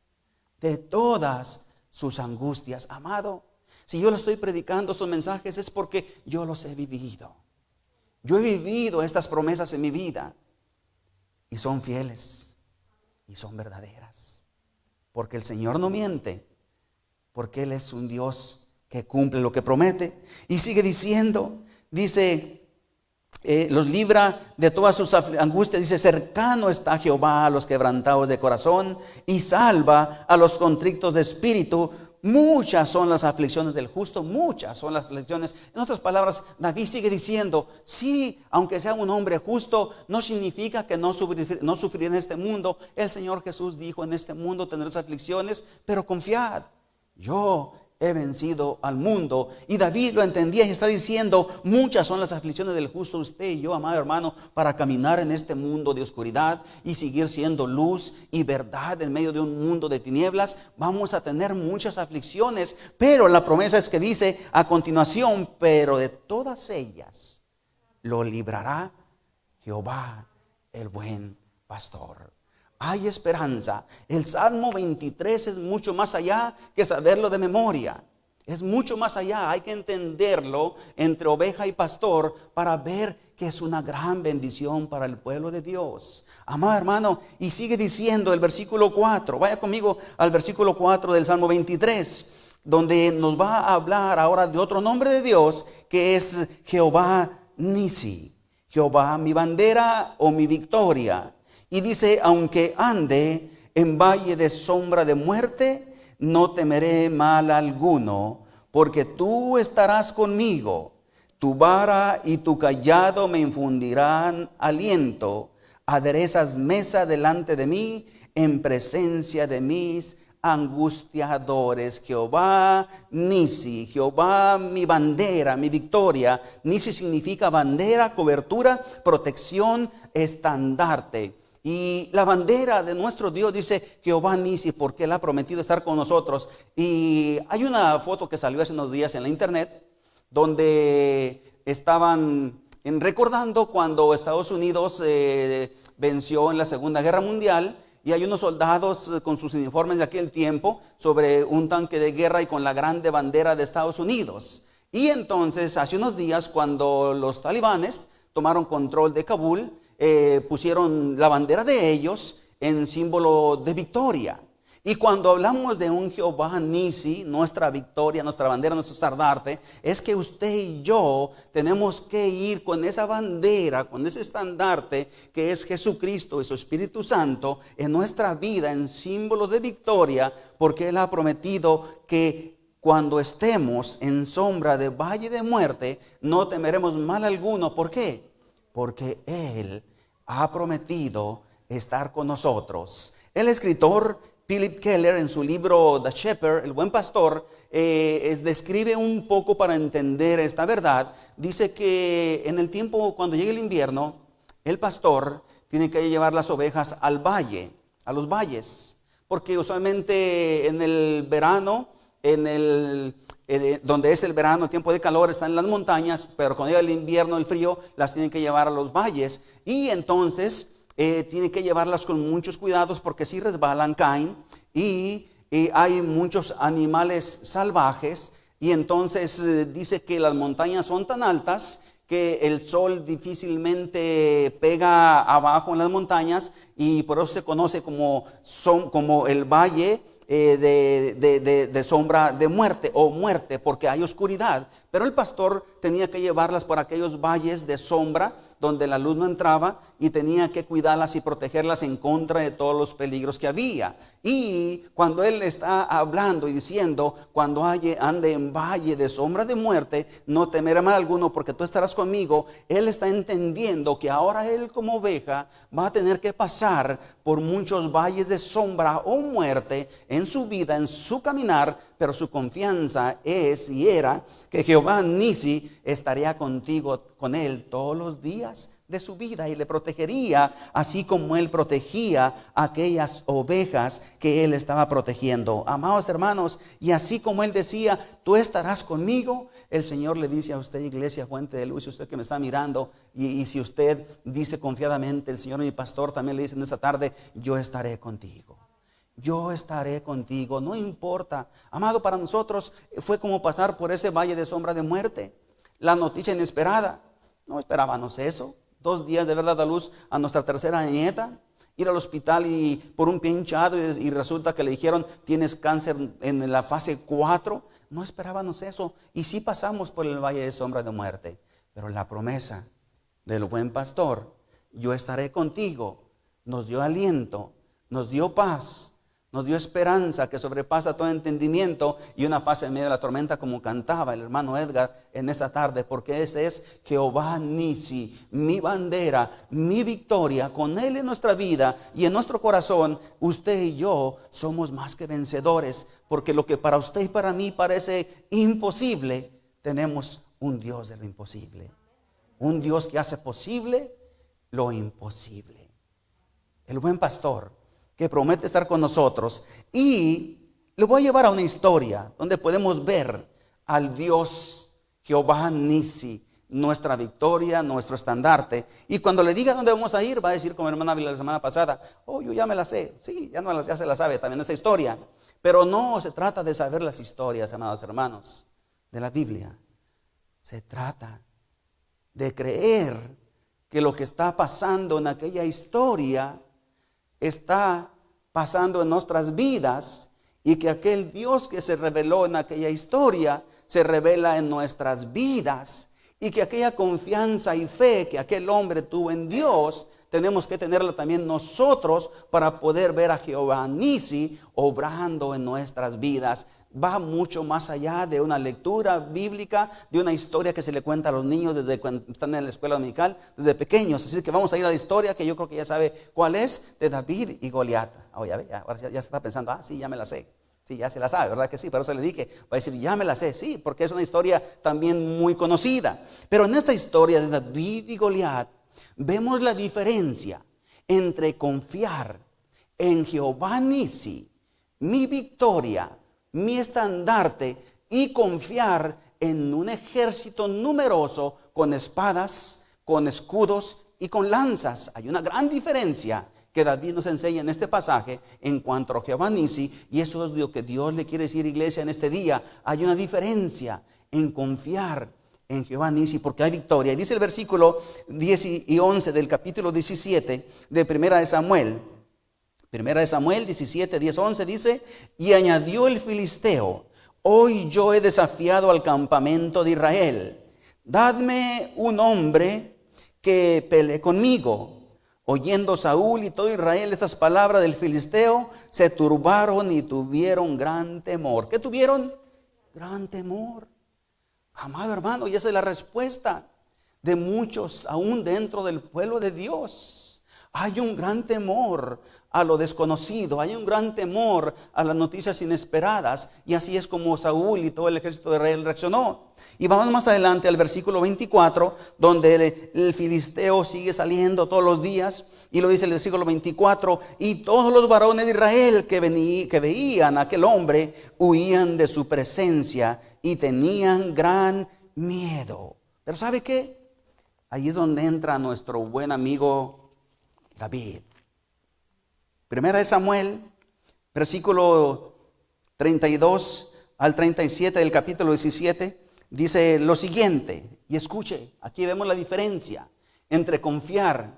De todas sus angustias. Amado, si yo le estoy predicando estos mensajes es porque yo los he vivido. Yo he vivido estas promesas en mi vida y son fieles y son verdaderas. Porque el Señor no miente, porque Él es un Dios que cumple lo que promete. Y sigue diciendo, dice, los libra de todas sus angustias. Dice, cercano está Jehová a los quebrantados de corazón y salva a los contritos de espíritu. Muchas son las aflicciones del justo, muchas son las aflicciones. En otras palabras, David sigue diciendo, sí, aunque sea un hombre justo, no significa que no sufrirá en este mundo. El Señor Jesús dijo, en este mundo tendréis aflicciones, pero confiad, yo he vencido al mundo. Y David lo entendía y está diciendo, muchas son las aflicciones del justo, usted y yo, amado hermano, para caminar en este mundo de oscuridad y seguir siendo luz y verdad en medio de un mundo de tinieblas. Vamos a tener muchas aflicciones, pero la promesa es que dice a continuación, pero de todas ellas lo librará Jehová el buen pastor. hay esperanza. El Salmo 23 es mucho más allá que saberlo de memoria. Es mucho más allá, hay que entenderlo entre oveja y pastor para ver que es una gran bendición para el pueblo de Dios. Amado hermano, y sigue diciendo el versículo 4, vaya conmigo al versículo 4 del Salmo 23, donde nos va a hablar ahora de otro nombre de Dios, que es Jehová Nisi, Jehová mi bandera o mi victoria. Y dice, aunque ande en valle de sombra de muerte, no temeré mal alguno, porque tú estarás conmigo. Tu vara y tu cayado me infundirán aliento. Aderezas mesa delante de mí, en presencia de mis angustiadores. Jehová Nisi, Jehová mi bandera, mi victoria. Nisi significa bandera, cobertura, protección, estandarte. Y la bandera de nuestro Dios dice Jehová Nisi, porque Él ha prometido estar con nosotros. Y hay una foto que salió hace unos días en la internet, donde estaban recordando cuando Estados Unidos venció en la Segunda Guerra Mundial. Y hay unos soldados con sus uniformes de aquel tiempo sobre un tanque de guerra y con la grande bandera de Estados Unidos. Y entonces hace unos días, cuando los talibanes tomaron control de Kabul, pusieron la bandera de ellos en símbolo de victoria. Y cuando hablamos de un Jehová Nisi, nuestra victoria, nuestra bandera, nuestro estandarte, es que usted y yo tenemos que ir con esa bandera, con ese estandarte que es Jesucristo y su Espíritu Santo en nuestra vida, en símbolo de victoria, porque Él ha prometido que cuando estemos en sombra de valle de muerte, no temeremos mal alguno. ¿Por qué? Porque Él ha prometido estar con nosotros. El escritor Philip Keller, en su libro The Shepherd, el buen pastor, describe un poco para entender esta verdad. Dice que en el tiempo, cuando llegue el invierno, el pastor tiene que llevar las ovejas al valle, a los valles, porque usualmente en el verano, donde es el verano, el tiempo de calor, están en las montañas, pero cuando llega el invierno, el frío, las tienen que llevar a los valles. Y entonces tiene que llevarlas con muchos cuidados, porque si resbalan, caen, y hay muchos animales salvajes. Y entonces dice que las montañas son tan altas que el sol difícilmente pega abajo en las montañas, y por eso se conoce como el valle de sombra de muerte o muerte, porque hay oscuridad. Pero el pastor tenía que llevarlas por aquellos valles de sombra donde la luz no entraba, y tenía que cuidarlas y protegerlas en contra de todos los peligros que había. Y cuando él está hablando y diciendo, cuando ande en valle de sombra de muerte, no temerá mal alguno, porque tú estarás conmigo, él está entendiendo que ahora él como oveja va a tener que pasar por muchos valles de sombra o muerte en su vida, en su caminar, pero su confianza es y era que Jehová Nisi estaría contigo, con él todos los días de su vida, y le protegería así como él protegía a aquellas ovejas que él estaba protegiendo. Amados hermanos, y así como él decía, tú estarás conmigo, el Señor le dice a usted, iglesia Fuente de Luz, y usted que me está mirando, y si usted dice confiadamente, el Señor mi pastor también le dice en esta tarde, yo estaré contigo. Yo estaré contigo, no importa. Amado, para nosotros fue como pasar por ese valle de sombra de muerte. La noticia inesperada. No esperábamos eso. 2 días de haber dado a luz a nuestra tercera nieta. Ir al hospital y por un pie hinchado, y resulta que le dijeron, tienes cáncer en la fase 4. No esperábamos eso. Y sí pasamos por el valle de sombra de muerte. Pero la promesa del buen pastor, yo estaré contigo, nos dio aliento, nos dio paz, nos dio esperanza que sobrepasa todo entendimiento, y una paz en medio de la tormenta, como cantaba el hermano Edgar en esta tarde, porque ese es Jehová Nisi, mi bandera, mi victoria. Con él en nuestra vida y en nuestro corazón, usted y yo somos más que vencedores, porque lo que para usted y para mí parece imposible, tenemos un Dios de lo imposible, un Dios que hace posible lo imposible. El buen pastor que promete estar con nosotros. Y le voy a llevar a una historia donde podemos ver al Dios Jehová Nisi, nuestra victoria, nuestro estandarte. Y cuando le diga dónde vamos a ir, va a decir como hermana Ávila la semana pasada, oh, yo ya me la sé. Sí, ya se la sabe también esa historia. Pero no se trata de saber las historias, amados hermanos, de la Biblia. Se trata de creer que lo que está pasando en aquella historia está pasando en nuestras vidas y que aquel Dios que se reveló en aquella historia se revela en nuestras vidas. Y que aquella confianza y fe que aquel hombre tuvo en Dios, tenemos que tenerla también nosotros para poder ver a Jehová Nisi obrando en nuestras vidas. Va mucho más allá de una lectura bíblica, de una historia que se le cuenta a los niños desde cuando están en la escuela dominical, desde pequeños. Así que vamos a ir a la historia que yo creo que ya sabe cuál es, de David y Goliat. Ahora ya se está pensando, sí, ya me la sé. Sí, ya se la sabe, ¿verdad que sí? Pero se le dije, va a decir, ya me la sé, sí, porque es una historia también muy conocida. Pero en esta historia de David y Goliat, vemos la diferencia entre confiar en Jehová Nisi, mi victoria, mi estandarte, y confiar en un ejército numeroso con espadas, con escudos y con lanzas. Hay una gran diferencia que David nos enseña en este pasaje en cuanto a Jehová Nisi, y eso es lo que Dios le quiere decir, iglesia, en este día. Hay una diferencia en confiar en Jehová Nisi porque hay victoria. Y dice el versículo 10 y 11 del capítulo 17 de Primera de Samuel. Primera de Samuel 17, 10, 11 dice, y añadió el filisteo, hoy yo he desafiado al campamento de Israel. Dadme un hombre que pelee conmigo. Oyendo Saúl y todo Israel estas palabras del filisteo, se turbaron y tuvieron gran temor. ¿Qué tuvieron? Gran temor. Amado hermano, y esa es la respuesta de muchos aún dentro del pueblo de Dios. Hay un gran temor a lo desconocido, hay un gran temor a las noticias inesperadas, y así es como Saúl y todo el ejército de Israel reaccionó. Y vamos más adelante al versículo 24, donde el filisteo sigue saliendo todos los días, y lo dice el versículo 24, y todos los varones de Israel que veían a aquel hombre, huían de su presencia y tenían gran miedo. Pero ¿sabe qué? Ahí es donde entra nuestro buen amigo David. Primera de Samuel, versículo 32 al 37 del capítulo 17, dice lo siguiente, y escuche, aquí vemos la diferencia entre confiar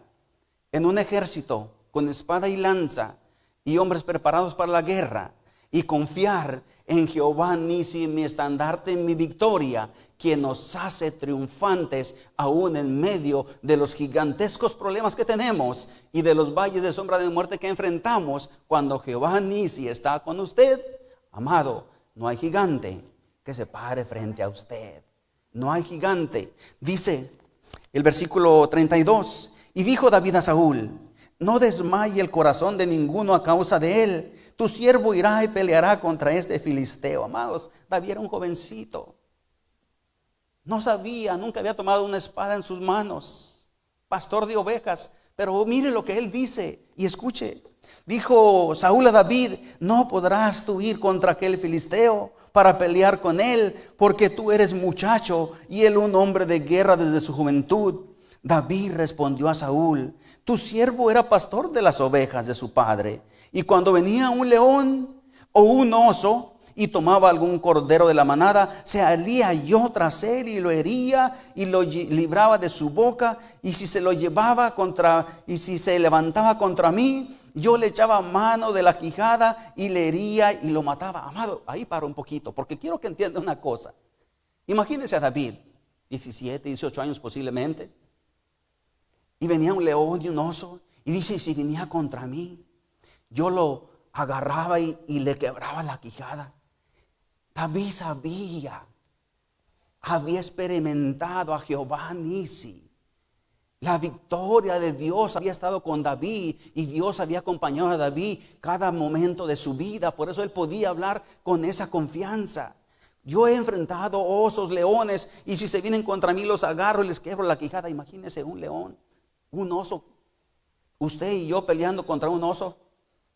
en un ejército con espada y lanza y hombres preparados para la guerra, y confiar en Jehová Nisi, mi estandarte, mi victoria, quien nos hace triunfantes aún en medio de los gigantescos problemas que tenemos y de los valles de sombra de muerte que enfrentamos. Cuando Jehová Nisi está con usted, amado, no hay gigante que se pare frente a usted. No hay gigante. Dice el versículo 32, y dijo David a Saúl, no desmaye el corazón de ninguno a causa de él. Tu siervo irá y peleará contra este filisteo. Amados, David era un jovencito. No sabía, nunca había tomado una espada en sus manos. Pastor de ovejas. Pero mire lo que él dice y escuche. Dijo Saúl a David, no podrás tú ir contra aquel filisteo para pelear con él, porque tú eres muchacho y él un hombre de guerra desde su juventud. David respondió a Saúl, tu siervo era pastor de las ovejas de su padre, y cuando venía un león o un oso y tomaba algún cordero de la manada, se salía yo tras él y lo hería y lo libraba de su boca, y si se lo llevaba y si se levantaba contra mí, yo le echaba mano de la quijada y le hería y lo mataba. Amado, ahí paro un poquito, porque quiero que entienda una cosa. Imagínense a David, 17, 18 años posiblemente, y venía un león y un oso, y dice, si venía contra mí, yo lo agarraba y le quebraba la quijada. David sabía, había experimentado a Jehová Nisi. La victoria de Dios había estado con David, y Dios había acompañado a David cada momento de su vida. Por eso él podía hablar con esa confianza. Yo he enfrentado osos, leones, y si se vienen contra mí los agarro y les quebro la quijada. Imagínense un león, un oso, usted y yo peleando contra un oso.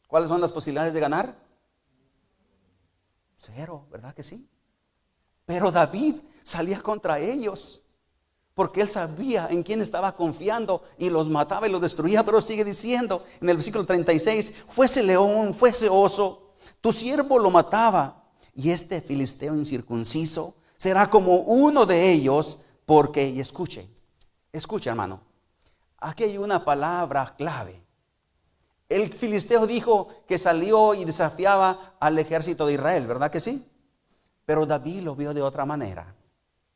¿Cuáles son las posibilidades de ganar? Cero, ¿verdad que sí? Pero David salía contra ellos. porque él sabía en quién estaba confiando y los mataba y los destruía. Pero sigue diciendo en el versículo 36, fuese león, fuese oso, tu siervo lo mataba, y este filisteo incircunciso será como uno de ellos, porque, y escuche hermano, aquí hay una palabra clave. El filisteo dijo que salió y desafiaba al ejército de Israel, ¿verdad que sí? Pero David lo vio de otra manera.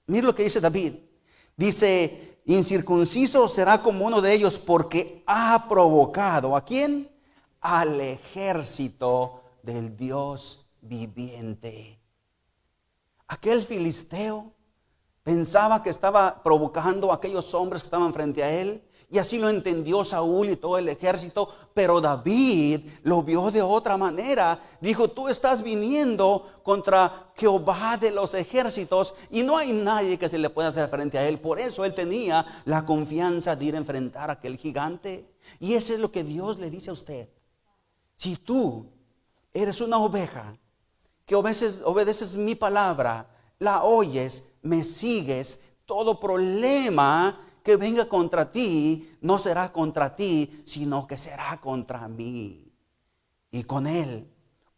Mira lo que dice David. Dice, incircunciso será como uno de ellos, porque ha provocado, ¿a quién? Al ejército del Dios viviente. Aquel filisteo pensaba que estaba provocando a aquellos hombres que estaban frente a él, y así lo entendió Saúl y todo el ejército. Pero David lo vio de otra manera. Dijo, tú estás viniendo contra Jehová de los ejércitos, y no hay nadie que se le pueda hacer frente a él. Por eso él tenía la confianza de ir a enfrentar a aquel gigante. Y eso es lo que Dios le dice a usted. Si tú eres una oveja que obedeces mi palabra, la oyes, me sigues, todo problema que venga contra ti no será contra ti, sino que será contra mí. Y con él,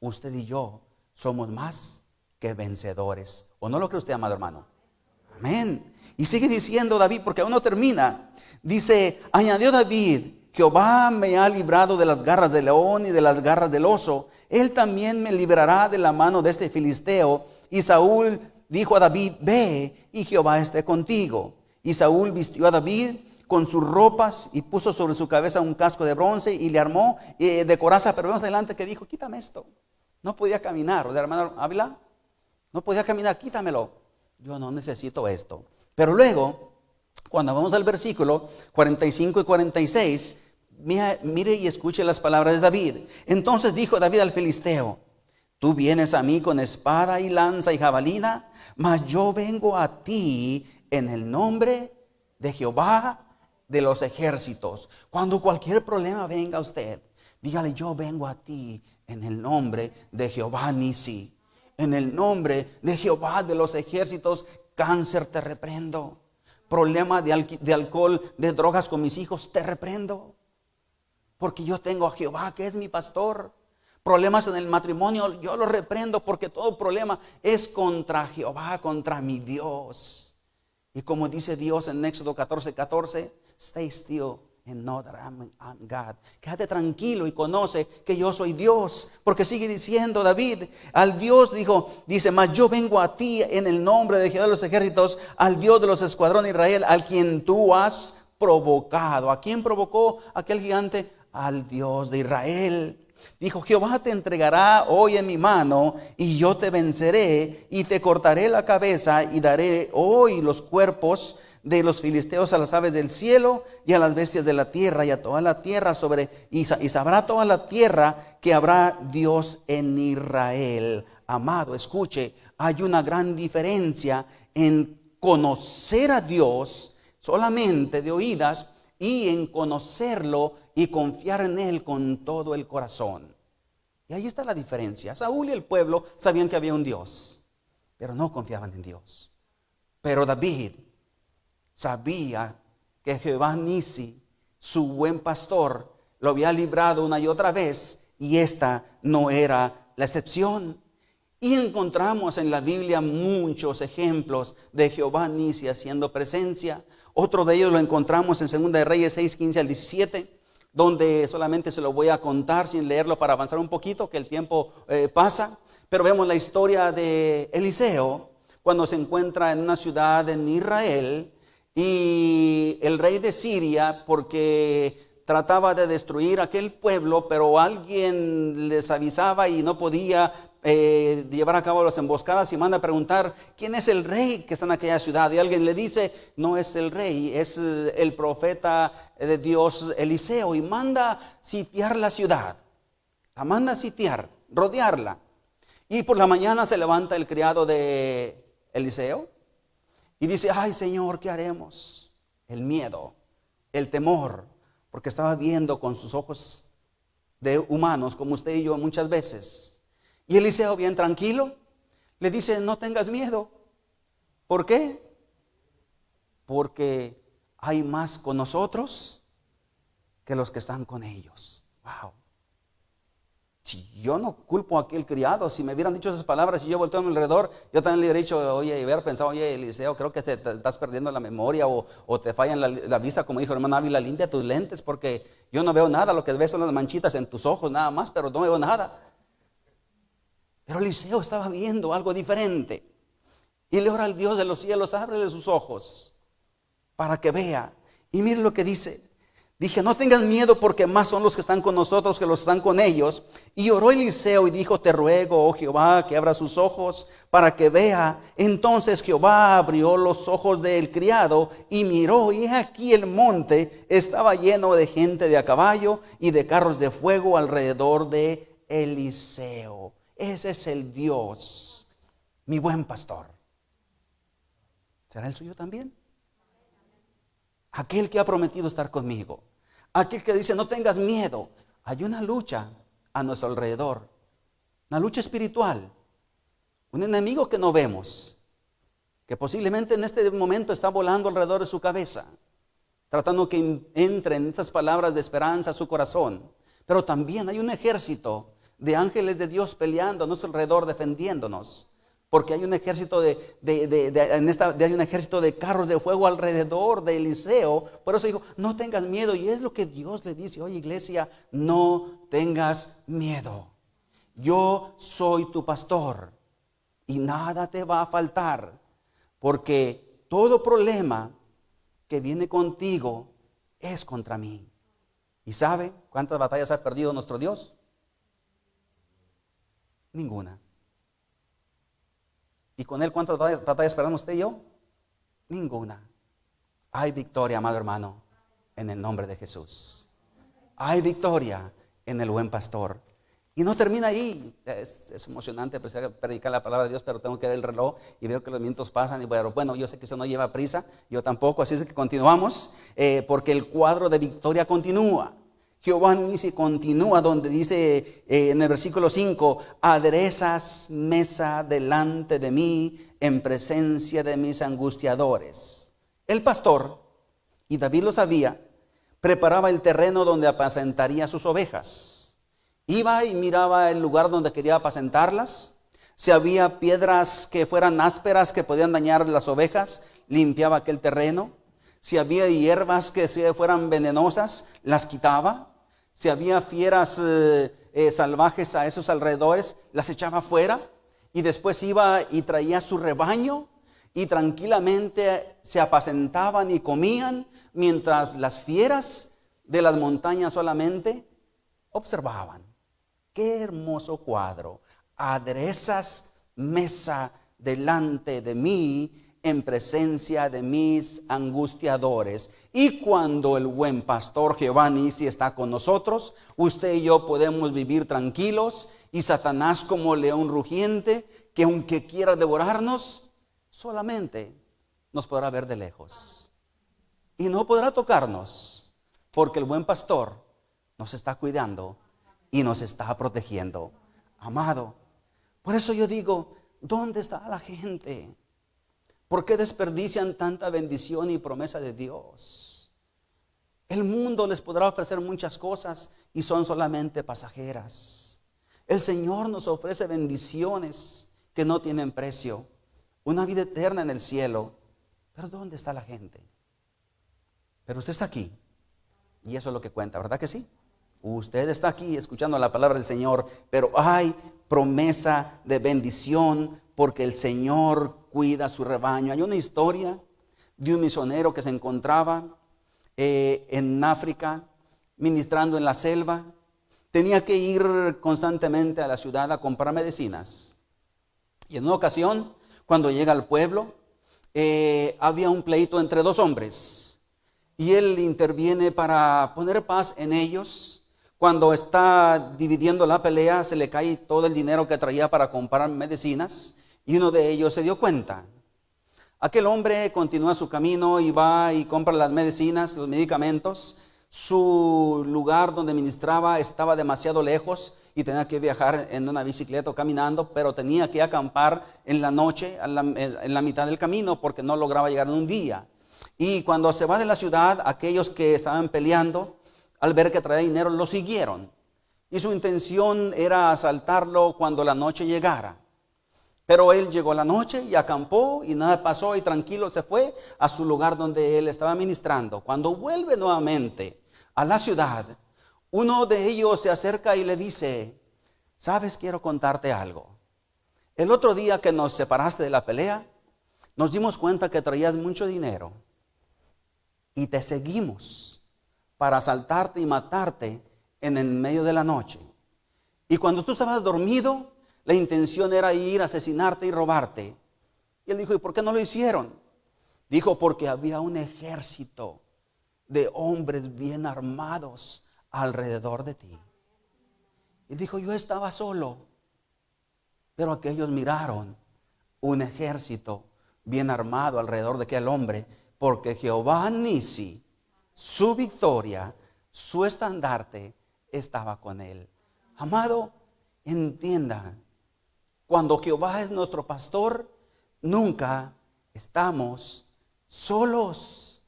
usted y yo somos más que vencedores. ¿O no lo cree usted, amado hermano? Amén. Y sigue diciendo David, porque aún no termina. Dice, añadió David, Jehová me ha librado de las garras del león y de las garras del oso. Él también me librará de la mano de este filisteo. Y Saúl dijo a David, ve, y Jehová esté contigo. Y Saúl vistió a David con sus ropas y puso sobre su cabeza un casco de bronce y le armó de coraza. Pero vemos adelante que dijo, quítame esto. No podía caminar, ¿verdad, hermano Ávila? No podía caminar, quítamelo. Yo no necesito esto. Pero luego, cuando vamos al versículo 45 y 46, mire y escuche las palabras de David. Entonces dijo David al filisteo, tú vienes a mí con espada y lanza y jabalina, mas yo vengo a ti en el nombre de Jehová de los ejércitos. Cuando cualquier problema venga a usted, dígale, yo vengo a ti en el nombre de Jehová Nisi. En el nombre de Jehová de los ejércitos. Cáncer, te reprendo. Problema de alcohol, de drogas con mis hijos, te reprendo. Porque yo tengo a Jehová que es mi pastor. Problemas en el matrimonio, yo los reprendo, porque todo problema es contra Jehová, contra mi Dios. Y como dice Dios en Éxodo 14:14, stay still and know that I'm God. Quédate tranquilo y conoce que yo soy Dios. Porque sigue diciendo David, al Dios dice, mas yo vengo a ti en el nombre de Jehová de los ejércitos, al Dios de los escuadrones de Israel, al quien tú has provocado. ¿A quién provocó aquel gigante? Al Dios de Israel. Dijo, Jehová te entregará hoy en mi mano, y yo te venceré, y te cortaré la cabeza, y daré hoy los cuerpos de los filisteos a las aves del cielo, y a las bestias de la tierra, y a toda la tierra y sabrá toda la tierra que habrá Dios en Israel. Amado, escuche, hay una gran diferencia en conocer a Dios solamente de oídas, y en conocerlo y confiar en Él con todo el corazón. Y ahí está la diferencia. Saúl y el pueblo sabían que había un Dios, pero no confiaban en Dios. Pero David sabía que Jehová Nisi, su buen pastor, lo había librado una y otra vez, y esta no era la excepción. Y encontramos en la Biblia muchos ejemplos de Jehová Nisi haciendo presencia. Otro de ellos lo encontramos en 2 de Reyes 6:15 al 17, donde solamente se lo voy a contar sin leerlo para avanzar un poquito, que el tiempo pasa. Pero vemos la historia de Eliseo cuando se encuentra en una ciudad en Israel, y el rey de Siria, porque trataba de destruir aquel pueblo, pero alguien les avisaba y no podía llevar a cabo las emboscadas, y manda a preguntar, ¿quién es el rey que está en aquella ciudad? Y alguien le dice, no es el rey, es el profeta de Dios Eliseo, y manda sitiar la ciudad. La manda sitiar, rodearla. Y por la mañana se levanta el criado de Eliseo y dice, ay Señor, ¿qué haremos? El miedo, el temor, porque estaba viendo con sus ojos de humanos, como usted y yo muchas veces. Y Eliseo, bien tranquilo, le dice, no tengas miedo. ¿Por qué? porque hay más con nosotros que los que están con ellos. Wow. Si yo no culpo a aquel criado, si me hubieran dicho esas palabras y yo volteo a mi alrededor, yo también le hubiera dicho, oye, y hubiera pensado, oye, Eliseo, creo que te estás perdiendo la memoria o te falla la vista, como dijo el hermano Ávila, limpia tus lentes porque yo no veo nada, lo que ves son las manchitas en tus ojos nada más, pero no veo nada. Pero Eliseo estaba viendo algo diferente. Y le ora al Dios de los cielos, ábrele sus ojos para que vea. Y mire lo que dice. Dije, no tengas miedo porque más son los que están con nosotros que los que están con ellos. Y oró Eliseo y dijo, te ruego, oh Jehová, que abra sus ojos para que vea. Entonces Jehová abrió los ojos del criado y miró, y aquí el monte estaba lleno de gente de a caballo y de carros de fuego alrededor de Eliseo. Ese es el Dios, mi buen pastor. ¿Será el suyo también? Aquel que ha prometido estar conmigo. Aquel que dice, no tengas miedo. Hay una lucha a nuestro alrededor. Una lucha espiritual. Un enemigo que no vemos. Que posiblemente en este momento está volando alrededor de su cabeza. Tratando que entren estas palabras de esperanza a su corazón. Pero también hay un ejército de ángeles de Dios peleando a nuestro alrededor, defendiéndonos. Porque hay un ejército hay un ejército de carros de fuego alrededor de Eliseo. Por eso dijo, no tengas miedo. Y es lo que Dios le dice, oye iglesia, no tengas miedo. Yo soy tu pastor y nada te va a faltar. Porque todo problema que viene contigo es contra mí. ¿Y sabe cuántas batallas ha perdido nuestro Dios? Ninguna. ¿Y con Él cuántas batallas perdemos usted y yo? Ninguna. Hay victoria, amado hermano, en el nombre de Jesús. Hay victoria en el buen pastor. Y no termina ahí. Es emocionante predicar la palabra de Dios, pero tengo que ver el reloj y veo que los minutos pasan. Y bueno, yo sé que usted no lleva prisa, yo tampoco, así es que continuamos, porque el cuadro de victoria continúa. Jehová Nisi continúa donde dice en el versículo 5, aderezas mesa delante de mí en presencia de mis angustiadores. El pastor, y David lo sabía, preparaba el terreno donde apacentaría sus ovejas. Iba y miraba el lugar donde quería apacentarlas. Si había piedras que fueran ásperas que podían dañar las ovejas, limpiaba aquel terreno. Si había hierbas que fueran venenosas, las quitaba. Si había fieras salvajes a esos alrededores, las echaba fuera. Y después iba y traía su rebaño y tranquilamente se apacentaban y comían mientras las fieras de las montañas solamente observaban. Qué hermoso cuadro. Aderezas mesa delante de mí en presencia de mis angustiadores. Y cuando el buen pastor Jehová Nisi está con nosotros, usted y yo podemos vivir tranquilos. Y Satanás, como león rugiente, que aunque quiera devorarnos, solamente nos podrá ver de lejos y no podrá tocarnos, porque el buen pastor nos está cuidando y nos está protegiendo. Amado, por eso yo digo, ¿dónde está la gente? ¿Por qué desperdician tanta bendición y promesa de Dios? El mundo les podrá ofrecer muchas cosas y son solamente pasajeras. El Señor nos ofrece bendiciones que no tienen precio, una vida eterna en el cielo. Pero ¿dónde está la gente? Pero usted está aquí y eso es lo que cuenta, ¿verdad que sí? Usted está aquí escuchando la palabra del Señor, pero hay promesa de bendición porque el Señor cuida su rebaño. Hay una historia de un misionero que se encontraba en África ministrando en la selva. Tenía que ir constantemente a la ciudad a comprar medicinas. Y en una ocasión, cuando llega al pueblo, había un pleito entre dos hombres. Y él interviene para poner paz en ellos. Cuando está dividiendo la pelea, se le cae todo el dinero que traía para comprar medicinas. Y uno de ellos se dio cuenta. Aquel hombre continúa su camino y va y compra las medicinas, los medicamentos. Su lugar donde ministraba estaba demasiado lejos y tenía que viajar en una bicicleta o caminando, pero tenía que acampar en la noche, en la mitad del camino, porque no lograba llegar en un día. Y cuando se va de la ciudad, aquellos que estaban peleando, al ver que traía dinero, lo siguieron. Y su intención era asaltarlo cuando la noche llegara. Pero él llegó la noche y acampó y nada pasó y tranquilo se fue a su lugar donde él estaba ministrando. Cuando vuelve nuevamente a la ciudad, uno de ellos se acerca y le dice: ¿sabes? Quiero contarte algo. El otro día que nos separaste de la pelea, nos dimos cuenta que traías mucho dinero y te seguimos para asaltarte y matarte en el medio de la noche. Y cuando tú estabas dormido, la intención era ir a asesinarte y robarte. Y él dijo: ¿y por qué no lo hicieron? Dijo: porque había un ejército de hombres bien armados alrededor de ti. Y dijo: yo estaba solo, pero aquellos miraron un ejército bien armado alrededor de aquel hombre, porque Jehová Nisi, su victoria, su estandarte, estaba con él. Amado, entienda, cuando Jehová es nuestro pastor, nunca estamos solos.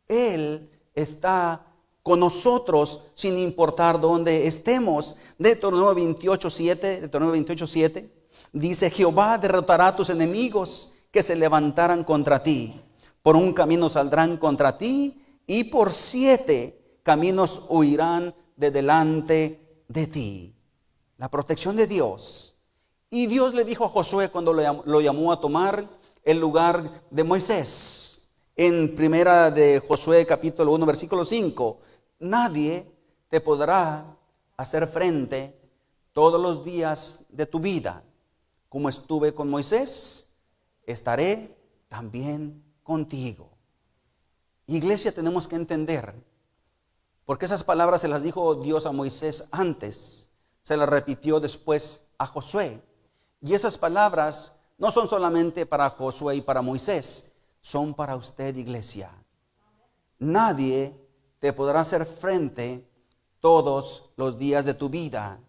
Él está con nosotros sin importar dónde estemos. Deuteronomio 28:7 dice: Jehová derrotará a tus enemigos que se levantaran contra ti. Por un camino saldrán contra ti y por 7 caminos huirán de delante de ti. La protección de Dios. Y Dios le dijo a Josué cuando lo llamó a tomar el lugar de Moisés. En primera de Josué capítulo 1 versículo 5. Nadie te podrá hacer frente todos los días de tu vida. Como estuve con Moisés, estaré también contigo. Iglesia, tenemos que entender, porque esas palabras se las dijo Dios a Moisés antes, se las repitió después a Josué. Y esas palabras no son solamente para Josué y para Moisés, son para usted, iglesia. Nadie te podrá hacer frente todos los días de tu vida,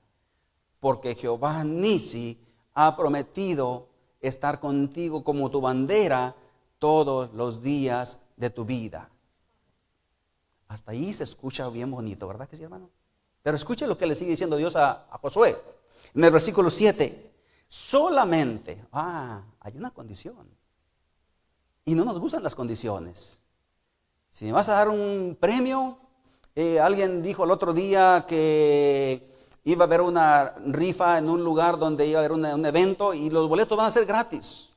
porque Jehová Nisi ha prometido estar contigo como tu bandera todos los días de tu vida. Hasta ahí se escucha bien bonito, ¿verdad que sí, hermano? Pero escuche lo que le sigue diciendo Dios a Josué. En el versículo 7, solamente, hay una condición. Y no nos gustan las condiciones. Si me vas a dar un premio, alguien dijo el otro día que iba a haber una rifa en un lugar donde iba a haber un evento y los boletos van a ser gratis.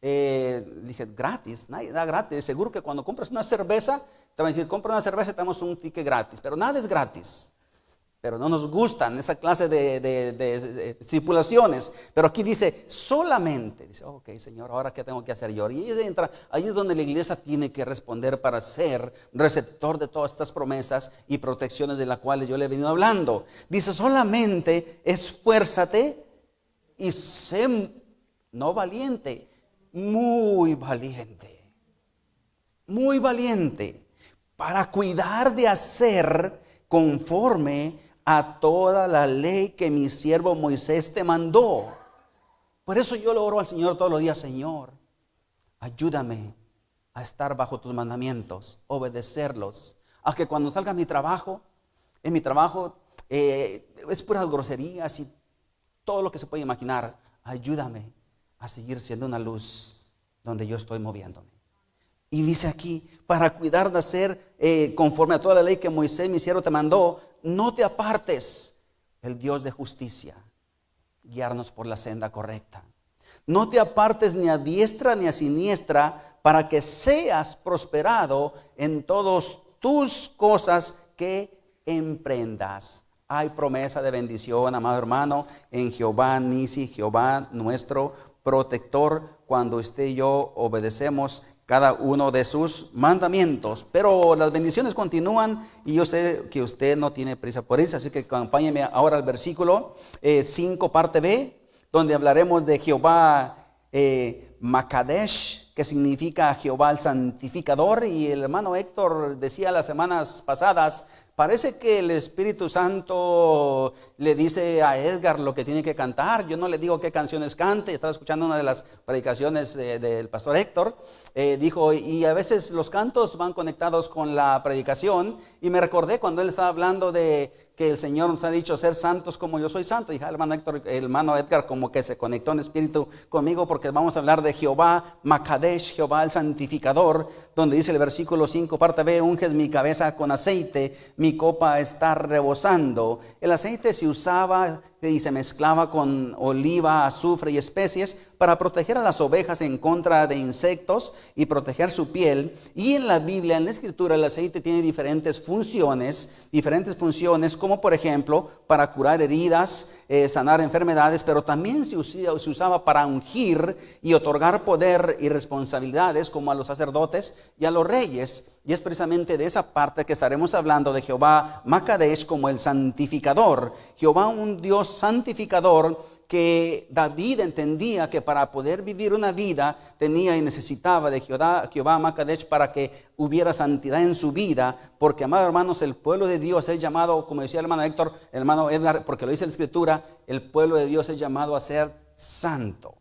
Dije, gratis, nadie da gratis. Seguro que cuando compras una cerveza, te van a decir, compra una cerveza y te damos un ticket gratis. Pero nada es gratis. Pero no nos gustan esa clase de estipulaciones. Pero aquí dice, solamente. Dice, ok, Señor, ¿ahora qué tengo que hacer yo? Y ahí es donde la iglesia tiene que responder para ser receptor de todas estas promesas y protecciones de las cuales yo le he venido hablando. Dice, solamente esfuérzate y sé, no valiente, muy valiente. Muy valiente. Para cuidar de hacer conforme a toda la ley que mi siervo Moisés te mandó. Por eso yo le oro al Señor todos los días, Señor, ayúdame a estar bajo tus mandamientos, obedecerlos. A que cuando salga a mi trabajo, en mi trabajo es puras groserías y todo lo que se puede imaginar. Ayúdame a seguir siendo una luz donde yo estoy moviéndome. Y dice aquí, para cuidar de hacer conforme a toda la ley que Moisés, mi siervo, te mandó, no te apartes, el Dios de justicia, guiarnos por la senda correcta. No te apartes ni a diestra ni a siniestra, para que seas prosperado en todas tus cosas que emprendas. Hay promesa de bendición, amado hermano, en Jehová Nisi, Jehová nuestro protector, cuando usted y yo obedecemos cada uno de sus mandamientos. Pero las bendiciones continúan y yo sé que usted no tiene prisa por eso, así que acompáñeme ahora al versículo 5 parte B, donde hablaremos de Jehová Makadesh, que significa Jehová el santificador. Y el hermano Héctor decía las semanas pasadas, parece que el Espíritu Santo le dice a Edgar lo que tiene que cantar. Yo no le digo qué canciones cante. Estaba escuchando una de las predicaciones del pastor Héctor. Dijo, y a veces los cantos van conectados con la predicación. Y me recordé cuando él estaba hablando de que el Señor nos ha dicho ser santos como yo soy santo. Y el hermano Edgar como que se conectó en espíritu conmigo, porque vamos a hablar de Jehová Makadesh, Jehová el santificador, donde dice el versículo 5, parte B: unges mi cabeza con aceite, mi copa está rebosando. El aceite se usaba y se mezclaba con oliva, azufre y especies para proteger a las ovejas en contra de insectos y proteger su piel. Y en la Biblia, en la Escritura, el aceite tiene diferentes funciones, como por ejemplo para curar heridas, sanar enfermedades, pero también se usaba para ungir y otorgar poder y responsabilidades, como a los sacerdotes y a los reyes. Y es precisamente de esa parte que estaremos hablando, de Jehová Makadesh como el santificador. Jehová, un Dios santificador, que David entendía que para poder vivir una vida tenía y necesitaba de Jehová Makadesh para que hubiera santidad en su vida. Porque, amados hermanos, el pueblo de Dios es llamado, como decía el hermano Héctor, el hermano Edgar, porque lo dice la Escritura, el pueblo de Dios es llamado a ser santo.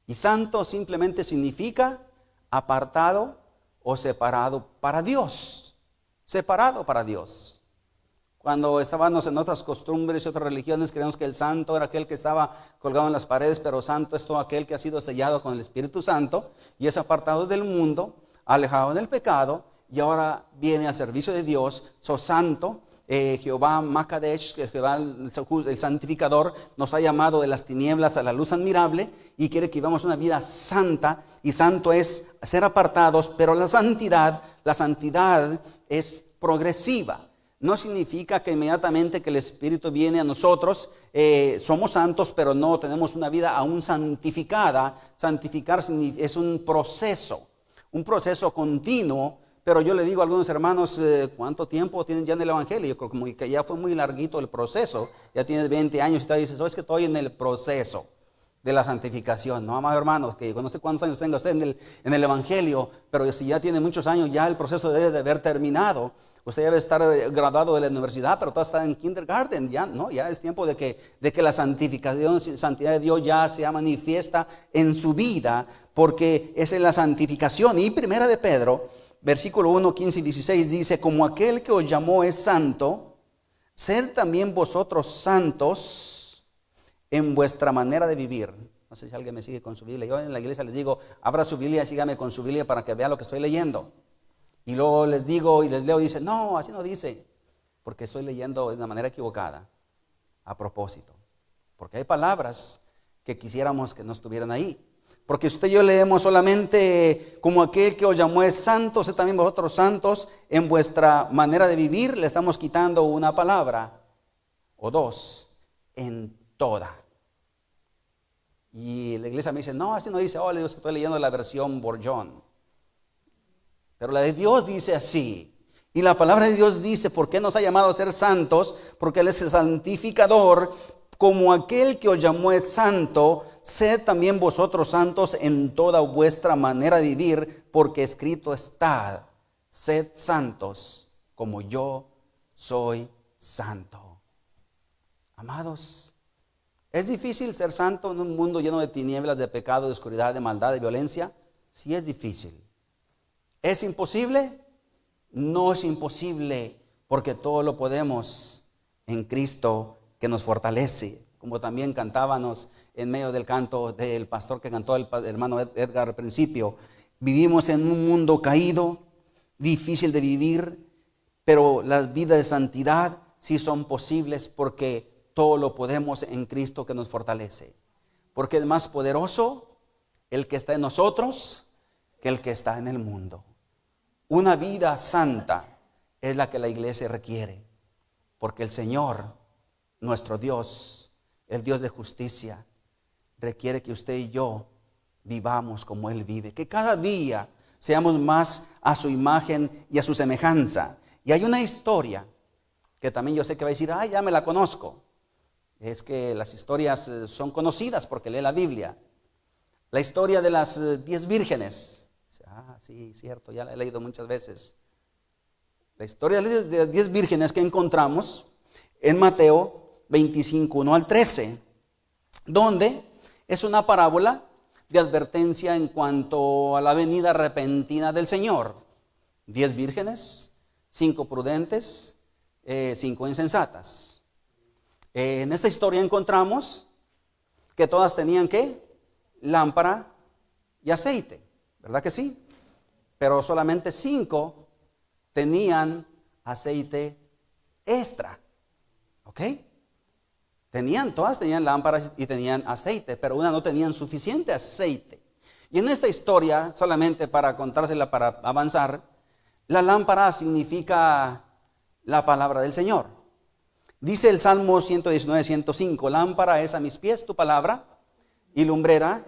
Y santo simplemente significa apartado o separado para Dios. Separado para Dios. Cuando estábamos en otras costumbres y otras religiones, creemos que el santo era aquel que estaba colgado en las paredes, pero santo es todo aquel que ha sido sellado con el Espíritu Santo y es apartado del mundo, alejado del pecado, y ahora viene al servicio de Dios. Santo, Jehová Makadesh, Jehová el santificador, nos ha llamado de las tinieblas a la luz admirable y quiere que vivamos una vida santa. Y santo es ser apartados, pero la santidad es progresiva. No significa que inmediatamente que el Espíritu viene a nosotros, somos santos, pero no tenemos una vida aún santificada. Santificar es un proceso continuo. Pero yo le digo a algunos hermanos, ¿cuánto tiempo tienen ya en el Evangelio? Yo creo como que ya fue muy larguito el proceso. Ya tienes 20 años y te dices, es que estoy en el proceso de la santificación. No, amados hermanos, que no sé cuántos años tenga usted en el Evangelio, pero si ya tiene muchos años, ya el proceso debe de haber terminado. Usted debe estar graduado de la universidad, pero todavía está en kindergarten. Ya es tiempo de que la santificación, santidad de Dios ya sea manifiesta en su vida, porque esa es la santificación. Y primera de Pedro, versículo 1, 15 y 16 dice: como aquel que os llamó es santo, sed también vosotros santos en vuestra manera de vivir. No sé si alguien me sigue con su Biblia. Yo en la iglesia les digo, abra su Biblia y sígame con su Biblia para que vea lo que estoy leyendo. Y luego les digo y les leo y dicen, no, así no dice, porque estoy leyendo de una manera equivocada, a propósito. Porque hay palabras que quisiéramos que no estuvieran ahí. Porque usted y yo leemos solamente como aquel que os llamó es santo, sed también vosotros santos en vuestra manera de vivir. Le estamos quitando una palabra o dos, en toda. Y la iglesia me dice, no, así no dice. Le digo que estoy leyendo la versión Borjón. Pero la de Dios dice así. Y la palabra de Dios dice, ¿por qué nos ha llamado a ser santos? Porque Él es el santificador. Como aquel que os llamó es santo, sed también vosotros santos en toda vuestra manera de vivir, porque escrito está, sed santos como yo soy santo. Amados, ¿es difícil ser santo en un mundo lleno de tinieblas, de pecado, de oscuridad, de maldad, de violencia? Sí, es difícil. ¿Es imposible? No es imposible, porque todo lo podemos en Cristo que nos fortalece. Como también cantábamos en medio del canto del pastor que cantó el hermano Edgar al principio. Vivimos en un mundo caído, difícil de vivir, pero las vidas de santidad sí son posibles, porque todo lo podemos en Cristo que nos fortalece. Porque es más poderoso el que está en nosotros que el que está en el mundo. Una vida santa es la que la iglesia requiere, porque el Señor, nuestro Dios, el Dios de justicia, requiere que usted y yo vivamos como Él vive, que cada día seamos más a su imagen y a su semejanza. Y hay una historia que también yo sé que va a decir, ya me la conozco. Es que las historias son conocidas porque lee la Biblia. La historia de las 10 vírgenes. Sí, cierto, ya la he leído muchas veces. La historia de las 10 vírgenes que encontramos en Mateo 25, 1 al 13, donde es una parábola de advertencia en cuanto a la venida repentina del Señor. 10 vírgenes, 5 prudentes, 5 insensatas. En esta historia encontramos que todas tenían ¿qué? Lámpara y aceite, ¿verdad que sí? Pero solamente 5 tenían aceite extra, ¿ok? Todas tenían lámparas y tenían aceite, pero una no tenían suficiente aceite. Y en esta historia, solamente para contársela, para avanzar, la lámpara significa la palabra del Señor. Dice el Salmo 119, 105, lámpara es a mis pies tu palabra y lumbrera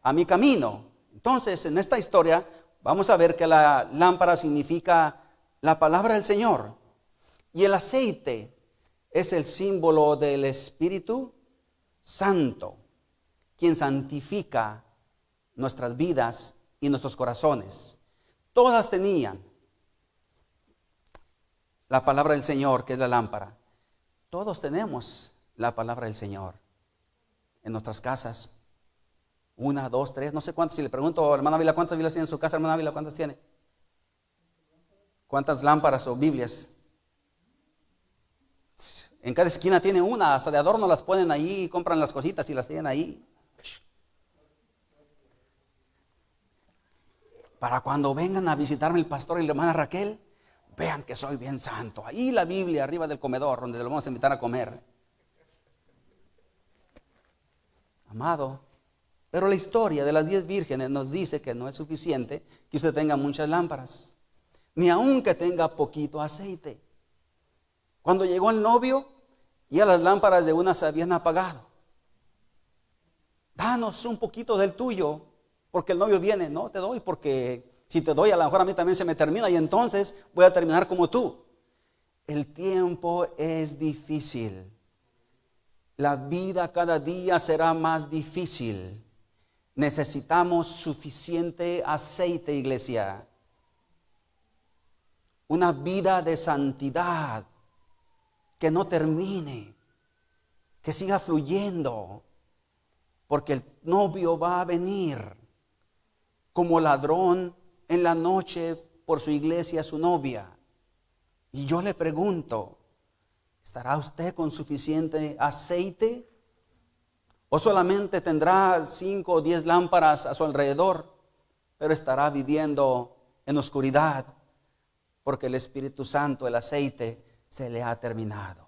a mi camino. Entonces, en esta historia vamos a ver que la lámpara significa la palabra del Señor. Y el aceite es el símbolo del Espíritu Santo, quien santifica nuestras vidas y nuestros corazones. Todas tenían la palabra del Señor, que es la lámpara. Todos tenemos la palabra del Señor en nuestras casas. 1, 2, 3, no sé cuántas. Si le pregunto a hermana Ávila, ¿cuántas Biblias tiene en su casa, hermana Ávila? ¿Cuántas tiene? ¿Cuántas lámparas o Biblias? En cada esquina tiene una, hasta de adorno las ponen ahí, compran las cositas y las tienen ahí. Para cuando vengan a visitarme el pastor y la hermana Raquel, vean que soy bien santo. Ahí la Biblia arriba del comedor, donde lo vamos a invitar a comer. Amado, pero la historia de las 10 vírgenes nos dice que no es suficiente que usted tenga muchas lámparas, ni aun que tenga poquito aceite. Cuando llegó el novio, ya las lámparas de una se habían apagado. Danos un poquito del tuyo, porque el novio viene. No te doy, porque si te doy, a lo mejor a mí también se me termina y entonces voy a terminar como tú. El tiempo es difícil. La vida cada día será más difícil. Necesitamos suficiente aceite, iglesia. Una vida de santidad que no termine, que siga fluyendo, porque el novio va a venir como ladrón en la noche por su iglesia, su novia. Y yo le pregunto, ¿estará usted con suficiente aceite? ¿O solamente tendrá 5 o 10 lámparas a su alrededor, pero estará viviendo en oscuridad? Porque el Espíritu Santo, el aceite, se le ha terminado.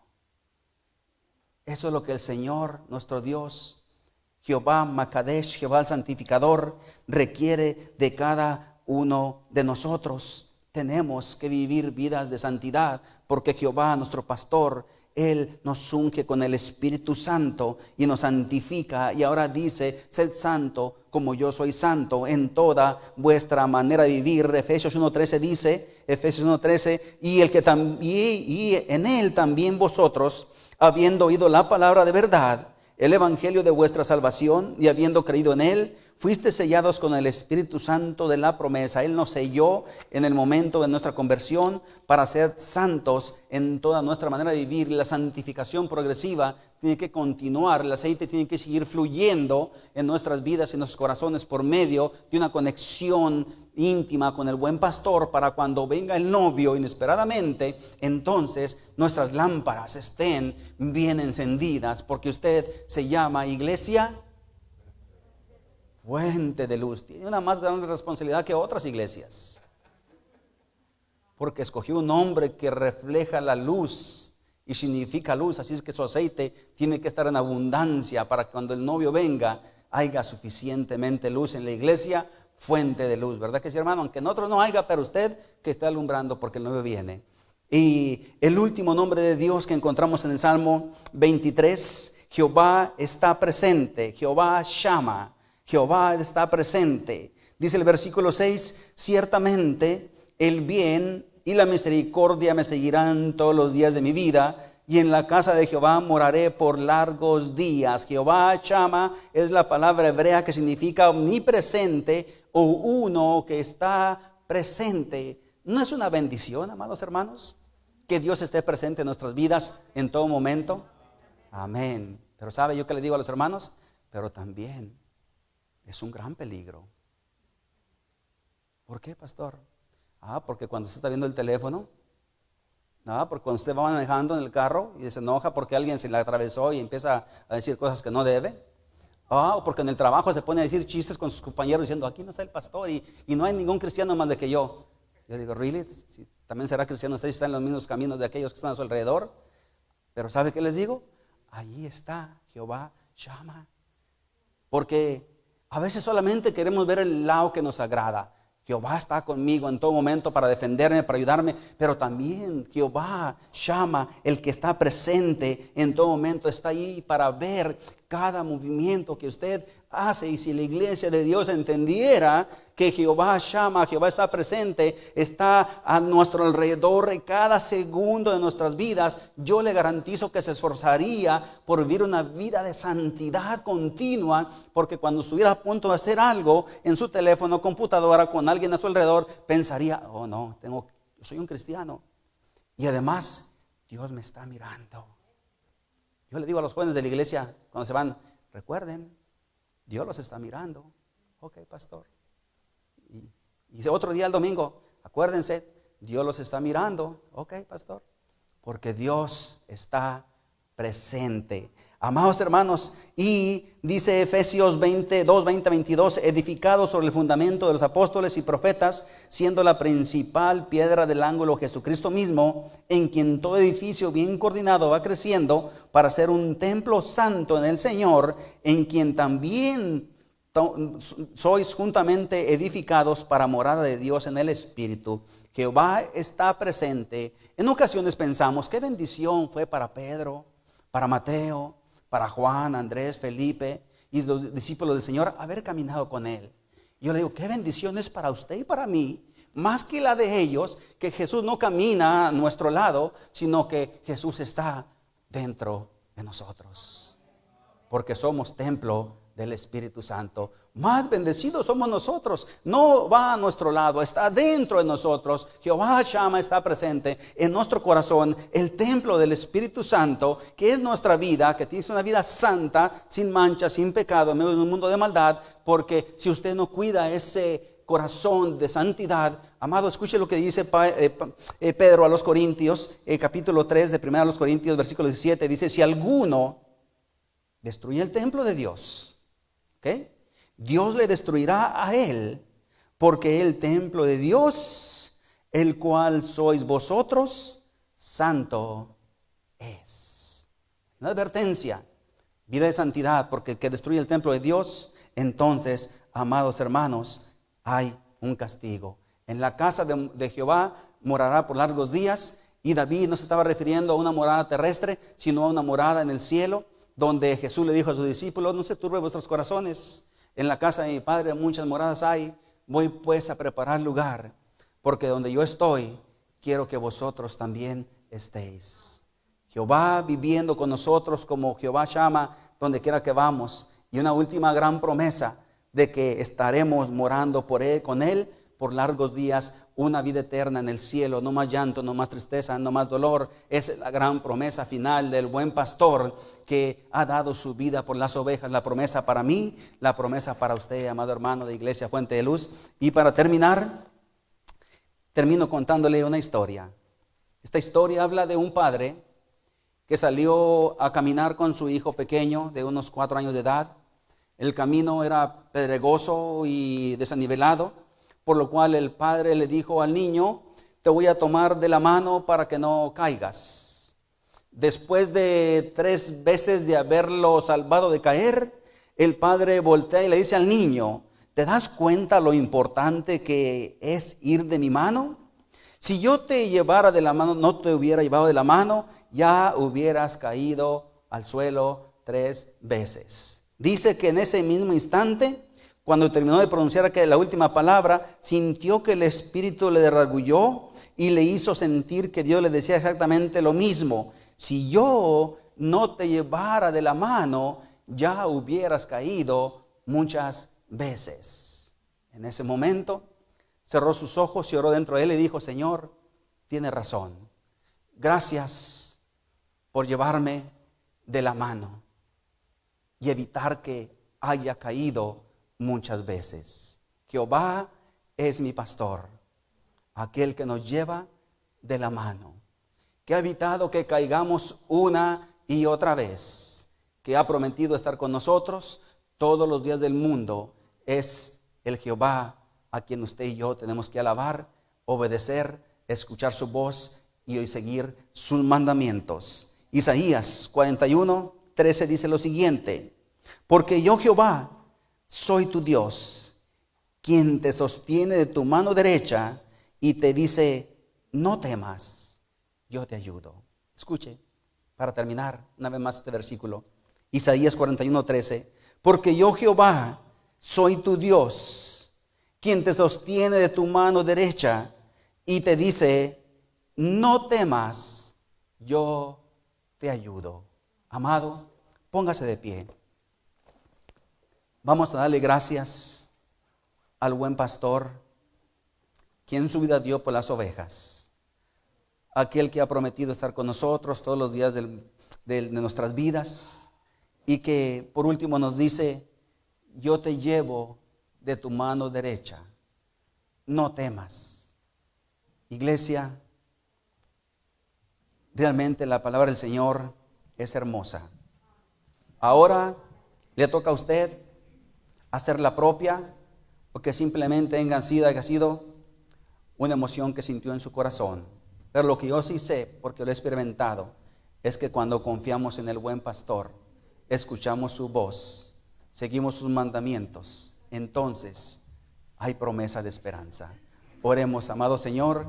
Eso es lo que el Señor, nuestro Dios, Jehová Makadesh, Jehová el santificador, requiere de cada uno de nosotros. Tenemos que vivir vidas de santidad, porque Jehová, nuestro pastor, Él nos unge con el Espíritu Santo y nos santifica. Y ahora dice, sed santo como yo soy santo en toda vuestra manera de vivir. Efesios 1:13 dice, Efesios 1:13, y en Él también vosotros, habiendo oído la palabra de verdad, el evangelio de vuestra salvación, y habiendo creído en Él, fuiste sellados con el Espíritu Santo de la promesa. Él nos selló en el momento de nuestra conversión para ser santos en toda nuestra manera de vivir. La santificación progresiva tiene que continuar. El aceite tiene que seguir fluyendo en nuestras vidas y en nuestros corazones por medio de una conexión íntima con el buen pastor, para cuando venga el novio inesperadamente, entonces nuestras lámparas estén bien encendidas, porque usted se llama iglesia Fuente de Luz. Tiene una más grande responsabilidad que otras iglesias, porque escogió un nombre que refleja la luz y significa luz. Así es que su aceite tiene que estar en abundancia para que cuando el novio venga haya suficientemente luz en la iglesia Fuente de Luz, ¿verdad que sí, hermano? Aunque en otros no haya, pero usted que está alumbrando, porque el novio viene. Y el último nombre de Dios que encontramos en el Salmo 23, Jehová está presente, Jehová Shama. Jehová está presente. Dice el versículo 6, ciertamente el bien y la misericordia me seguirán todos los días de mi vida, y en la casa de Jehová moraré por largos días. Jehová Shama es la palabra hebrea que significa omnipresente o uno que está presente. ¿No es una bendición, amados hermanos, que Dios esté presente en nuestras vidas en todo momento? Amén. Pero ¿sabe yo qué le digo a los hermanos? Pero también es un gran peligro. ¿Por qué, pastor? Porque cuando usted está viendo el teléfono, porque cuando usted va manejando en el carro y se enoja porque alguien se le atravesó y empieza a decir cosas que no debe. O porque en el trabajo se pone a decir chistes con sus compañeros diciendo, aquí no está el pastor y no hay ningún cristiano más de que yo. Yo digo, ¿really? Si también será cristiano usted, está en los mismos caminos de aquellos que están a su alrededor. Pero ¿sabe qué les digo? Allí está Jehová Shammah. Porque a veces solamente queremos ver el lado que nos agrada. Jehová está conmigo en todo momento para defenderme, para ayudarme, pero también Jehová Shammah, el que está presente en todo momento, está ahí para ver cada movimiento que usted hace. Y si la iglesia de Dios entendiera que Jehová Shammah, Jehová está presente, está a nuestro alrededor en cada segundo de nuestras vidas, yo le garantizo que se esforzaría por vivir una vida de santidad continua, porque cuando estuviera a punto de hacer algo en su teléfono, computadora, con alguien a su alrededor, pensaría, oh no, yo soy un cristiano y además Dios me está mirando. Yo le digo a los jóvenes de la iglesia cuando se van, recuerden, Dios los está mirando. Ok, pastor. Y otro día el domingo, acuérdense, Dios los está mirando. Ok, pastor. Porque Dios está presente. Amados hermanos, y dice Efesios 22, edificados sobre el fundamento de los apóstoles y profetas, siendo la principal piedra del ángulo Jesucristo mismo, en quien todo edificio bien coordinado va creciendo para ser un templo santo en el Señor, en quien también sois juntamente edificados para morada de Dios en el Espíritu. Jehová está presente. En ocasiones pensamos, qué bendición fue para Pedro, para Mateo, para Juan, Andrés, Felipe y los discípulos del Señor haber caminado con Él. Yo le digo, qué bendición es para usted y para mí, más que la de ellos, que Jesús no camina a nuestro lado, sino que Jesús está dentro de nosotros. Porque somos templo del Espíritu Santo. Más bendecidos somos nosotros. No va a nuestro lado, está dentro de nosotros. Jehová Shammah está presente en nuestro corazón. El templo del Espíritu Santo, que es nuestra vida, que tiene una vida santa, sin mancha, sin pecado, en medio de un mundo de maldad. Porque si usted no cuida ese corazón de santidad, amado, escuche lo que dice Pedro a los Corintios, capítulo 3 de 1 Corintios, versículo 17. Dice, si alguno destruye el templo de Dios, Dios le destruirá a él, porque el templo de Dios, el cual sois vosotros, santo es. Una advertencia, vida de santidad, porque el que destruye el templo de Dios, entonces, amados hermanos, hay un castigo. En la casa de Jehová morará por largos días, y David no se estaba refiriendo a una morada terrestre, sino a una morada en el cielo, donde Jesús le dijo a sus discípulos, no se turben vuestros corazones, en la casa de mi Padre muchas moradas hay, voy pues a preparar lugar, porque donde yo estoy, quiero que vosotros también estéis. Jehová viviendo con nosotros como Jehová Shammah, donde quiera que vamos, y una última gran promesa de que estaremos morando con Él por largos días, una vida eterna en el cielo, no más llanto, no más tristeza, no más dolor. Esa es la gran promesa final del buen pastor que ha dado su vida por las ovejas. La promesa para mí, la promesa para usted, amado hermano de Iglesia Fuente de Luz. Y para termino contándole una historia. Esta historia habla de un padre que salió a caminar con su hijo pequeño de unos 4 años de edad. El camino era pedregoso y desanivelado, por lo cual el padre le dijo al niño, te voy a tomar de la mano para que no caigas. Después de 3 veces de haberlo salvado de caer, el padre voltea y le dice al niño, ¿te das cuenta lo importante que es ir de mi mano? Si yo te llevara de la mano, no te hubiera llevado de la mano, ya hubieras caído al suelo 3 veces. Dice que en ese mismo instante, cuando terminó de pronunciar la última palabra, sintió que el Espíritu le redarguyó y le hizo sentir que Dios le decía exactamente lo mismo. Si yo no te llevara de la mano, ya hubieras caído muchas veces. En ese momento, cerró sus ojos y oró dentro de él y dijo: Señor, tiene razón. Gracias por llevarme de la mano y evitar que haya caído muchas veces. Jehová es mi pastor, aquel que nos lleva de la mano, que ha evitado que caigamos una y otra vez, que ha prometido estar con nosotros todos los días del mundo. Es el Jehová a quien usted y yo tenemos que alabar, obedecer, escuchar su voz y hoy seguir sus mandamientos. Isaías 41:13 dice lo siguiente: porque yo, Jehová, soy tu Dios, quien te sostiene de tu mano derecha y te dice: no temas, yo te ayudo. Escuche, para terminar una vez más este versículo, Isaías 41:13: porque yo, Jehová, soy tu Dios, quien te sostiene de tu mano derecha y te dice: no temas, yo te ayudo. Amado, póngase de pie. Vamos a darle gracias al buen pastor, quien su vida dio por las ovejas. Aquel que ha prometido estar con nosotros todos los días de nuestras vidas, y que por último nos dice: yo te llevo de tu mano derecha, no temas. Iglesia, realmente la palabra del Señor es hermosa. Ahora le toca a usted hacerla propia, porque simplemente haya sido una emoción que sintió en su corazón. Pero lo que yo sí sé, porque lo he experimentado, es que cuando confiamos en el buen pastor, escuchamos su voz, seguimos sus mandamientos, entonces hay promesa de esperanza. Oremos. Amado Señor,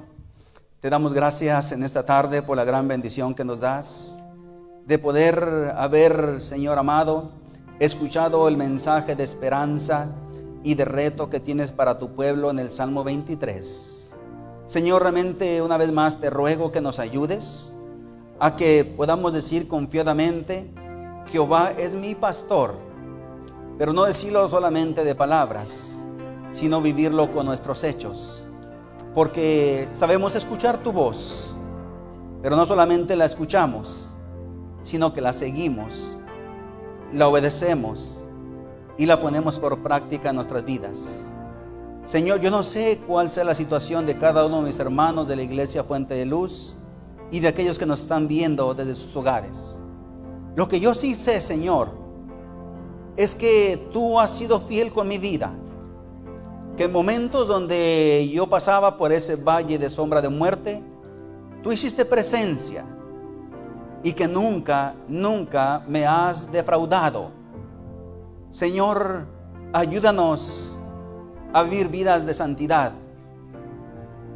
te damos gracias en esta tarde por la gran bendición que nos das de poder haber, Señor amado, escuchado el mensaje de esperanza y de reto que tienes para tu pueblo en el Salmo 23. Señor, realmente una vez más te ruego que nos ayudes a que podamos decir confiadamente: Jehová es mi pastor, pero no decirlo solamente de palabras, sino vivirlo con nuestros hechos, porque sabemos escuchar tu voz, pero no solamente la escuchamos, sino que la seguimos, la obedecemos y la ponemos por práctica en nuestras vidas. Señor, yo no sé cuál sea la situación de cada uno de mis hermanos de la iglesia Fuente de Luz y de aquellos que nos están viendo desde sus hogares. Lo que yo sí sé, Señor, es que tú has sido fiel con mi vida, que en momentos donde yo pasaba por ese valle de sombra de muerte, tú hiciste presencia, y que nunca me has defraudado. Señor, ayúdanos a vivir vidas de santidad,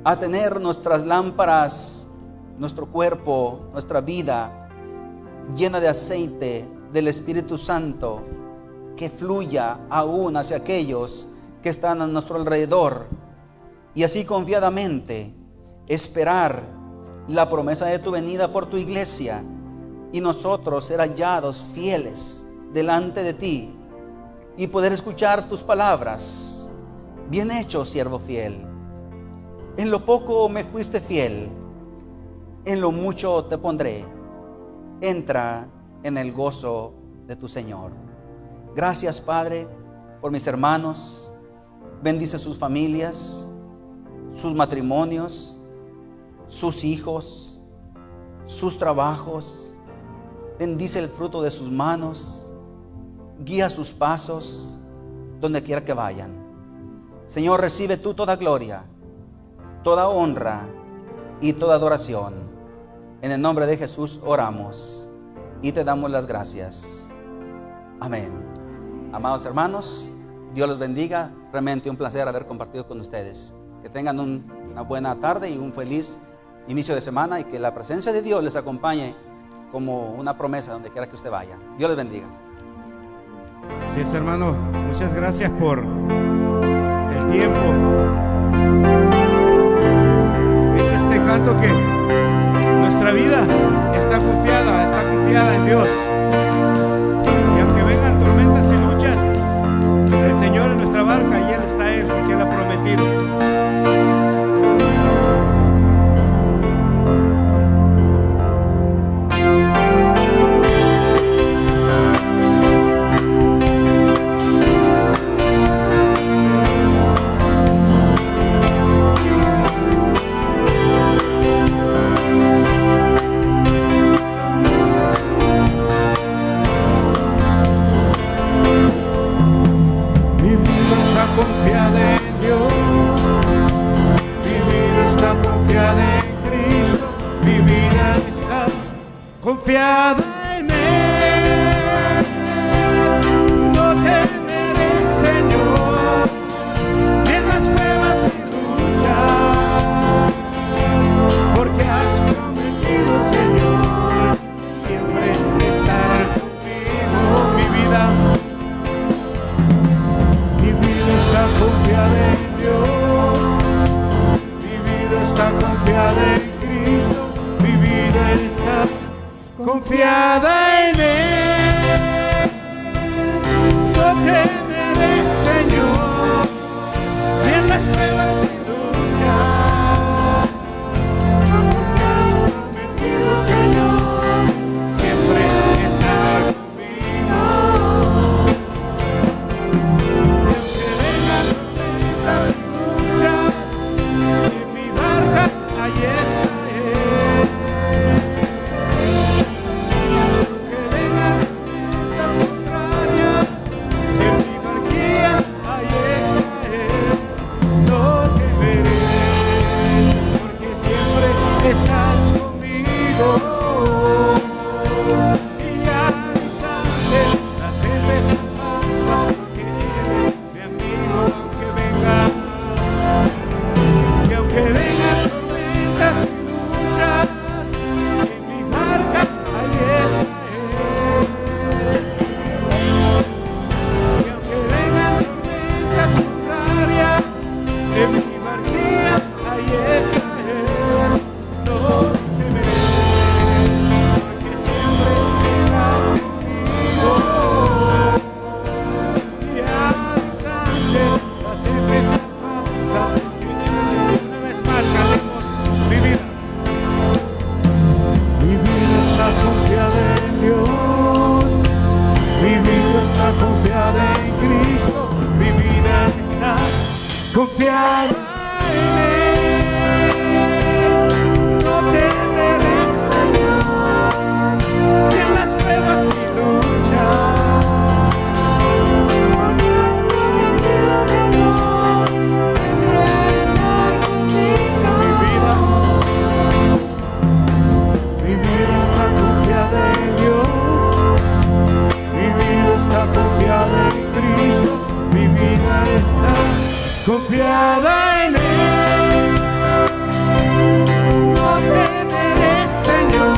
a tener nuestras lámparas, nuestro cuerpo, nuestra vida llena de aceite del Espíritu Santo, que fluya aún hacia aquellos que están a nuestro alrededor, y así confiadamente esperar la promesa de tu venida por tu iglesia, y nosotros ser hallados fieles delante de ti y poder escuchar tus palabras: bien hecho, siervo fiel, en lo poco me fuiste fiel, en lo mucho te pondré, entra en el gozo de tu Señor. Gracias, Padre, por mis hermanos. Bendice sus familias, sus matrimonios, sus hijos, sus trabajos. Bendice el fruto de sus manos. Guía sus pasos donde quiera que vayan. Señor, recibe tú toda gloria, toda honra y toda adoración. En el nombre de Jesús oramos y te damos las gracias. Amén. Amados hermanos, Dios los bendiga. Realmente un placer haber compartido con ustedes. Que tengan una buena tarde y un feliz inicio de semana, y que la presencia de Dios les acompañe como una promesa donde quiera que usted vaya. Dios les bendiga. Así es, hermano. Muchas gracias por el tiempo. Dice este canto que nuestra vida está confiada en Dios. Y aunque vengan tormentas y luchas, el Señor en nuestra barca, y Él está porque Él ha prometido. confiada en Él. No temeré, Señor, ni en las pruebas y luchas, porque has prometido, Señor, siempre estar conmigo. Y aunque vengan tormentas y luchas, en mi barca ahí está Él. Aunque vengan tormentas contrarias, en mi barquilla ahí está Él. No temeré, porque siempre estás conmigo. Y al instante la tempestad pasa, porque eres mi amigo. Aunque venga, y aunque vengan tormentas y luchas, en mi barca ahí está Él. Y aunque vengan tormentas contrarias, en mi barquilla ahí está Él. No temeré, porque siempre estás conmigo. Y al instante la tempestad pasa, porque una vez más cantemos mi vida. Mi vida está confiada en Dios. Mi vida está confiada en Cristo. Mi vida está confiada en Él. No temeré, Señor, ni en las pruebas y luchas, porque has prometido, Señor, siempre estar conmigo. Mi vida está confiada en Dios. Mi vida está confiada en Cristo. Mi vida está confiada en Él. No temeré, Señor,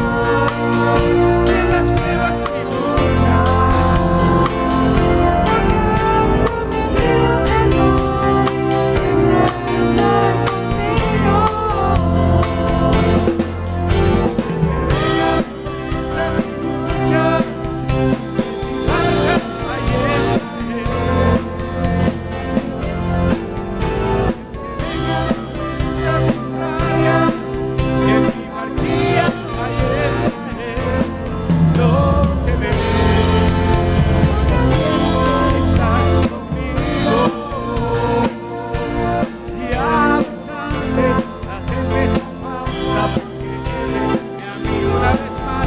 ni en las pruebas y luchas, porque has prometido, Señor, siempre estar conmigo. Las luchas, mi barca ahí está Él. Las contrarias, en mi barquilla ahí está Él. No temeré, estás conmigo. Y al instante la tempestad pasa, porque Él es mi amigo. Una vez más,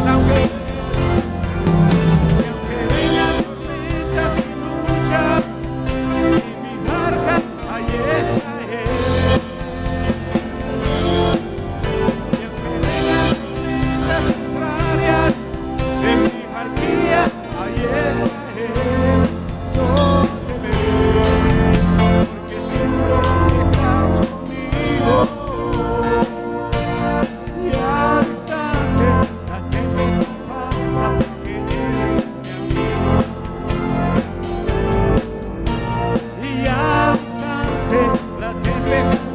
aunque vengan tormentas y luchas, en mi barca ahí está Él. Y aunque vengan tormentas contrarias, en mi barquilla ahí está Él. No temeré, porque siempre estás conmigo. Y al instante la tempestad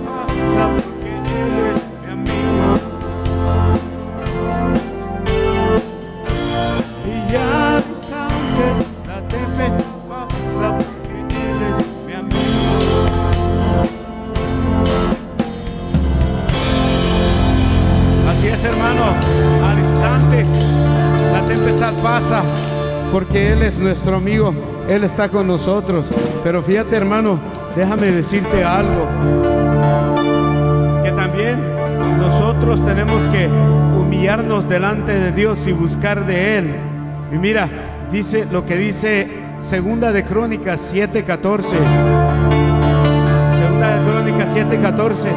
pasa, porque Él es mi amigo. Y al instante la tempestad pasa, porque Él es mi amigo. Y al instante la tempestad pasa, porque Él es mi amigo. Así es, hermano, al instante la tempestad pasa, porque Él es nuestro amigo, Él está con nosotros. Pero fíjate, hermano, déjame decirte algo, que también nosotros tenemos que humillarnos delante de Dios y buscar de Él. Y mira, dice lo que dice Segunda de Crónicas 7:14. Segunda de Crónicas 7:14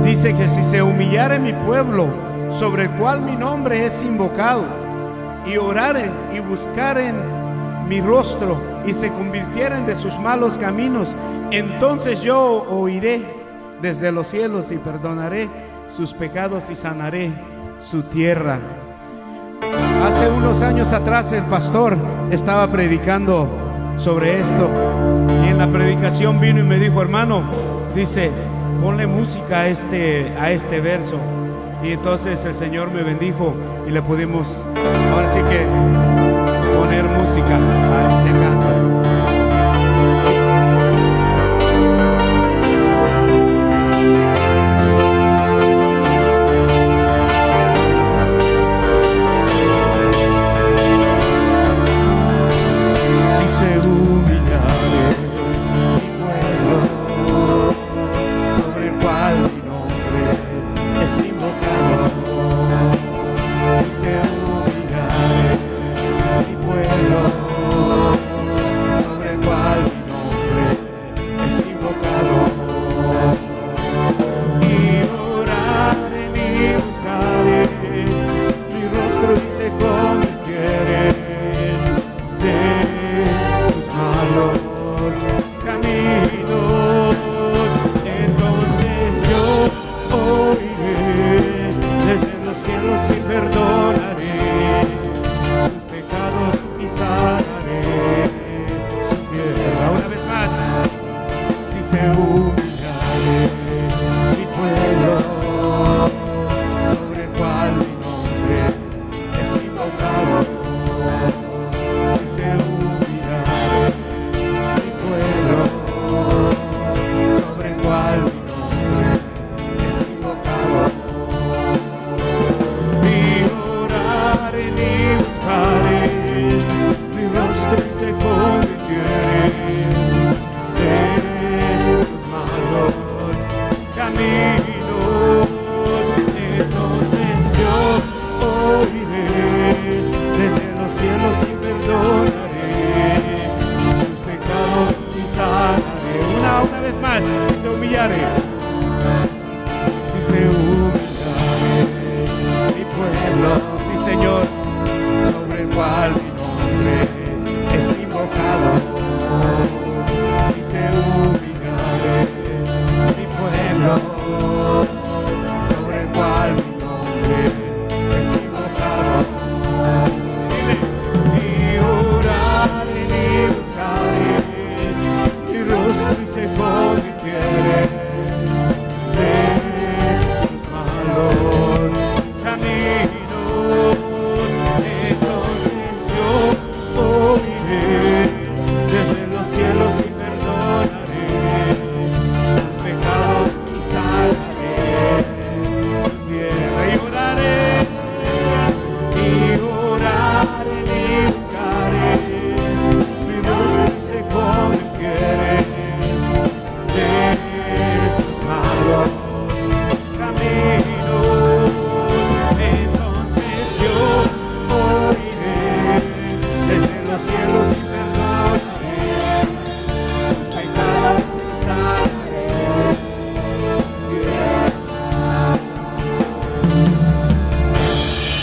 dice que si se humillare mi pueblo, sobre el cual mi nombre es invocado, y oraren y buscaren mi rostro y se convirtieren de sus malos caminos, entonces yo oiré desde los cielos y perdonaré sus pecados y sanaré su tierra. Hace unos años atrás el pastor estaba predicando sobre esto, y en la predicación vino y me dijo: hermano, dice, ponle música a este verso. Y entonces el Señor me bendijo y le pudimos, ahora sí que, poner música a este canto.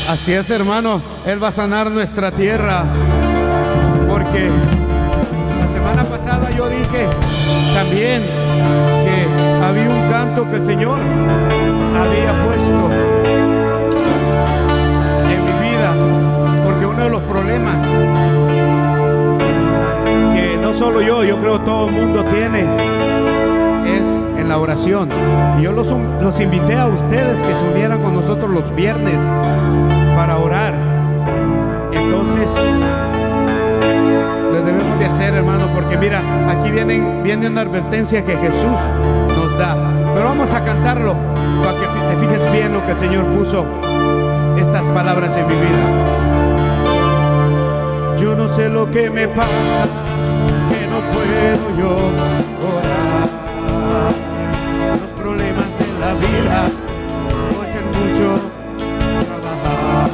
Así es, hermano, Él va a sanar nuestra tierra, porque la semana pasada yo dije también que había un canto que el Señor había puesto en mi vida, porque uno de los problemas que no solo yo creo todo el mundo tiene es en la oración. Y yo los invité a ustedes que se unieran con nosotros los viernes para orar. Entonces lo debemos de hacer, hermano, porque mira, aquí viene una advertencia que Jesús nos da. Pero vamos a cantarlo para que te fijes bien lo que el Señor puso estas palabras en mi vida. Yo no sé lo que me pasa, que no puedo yo orar. Los problemas de la vida me hacen mucho trabajar.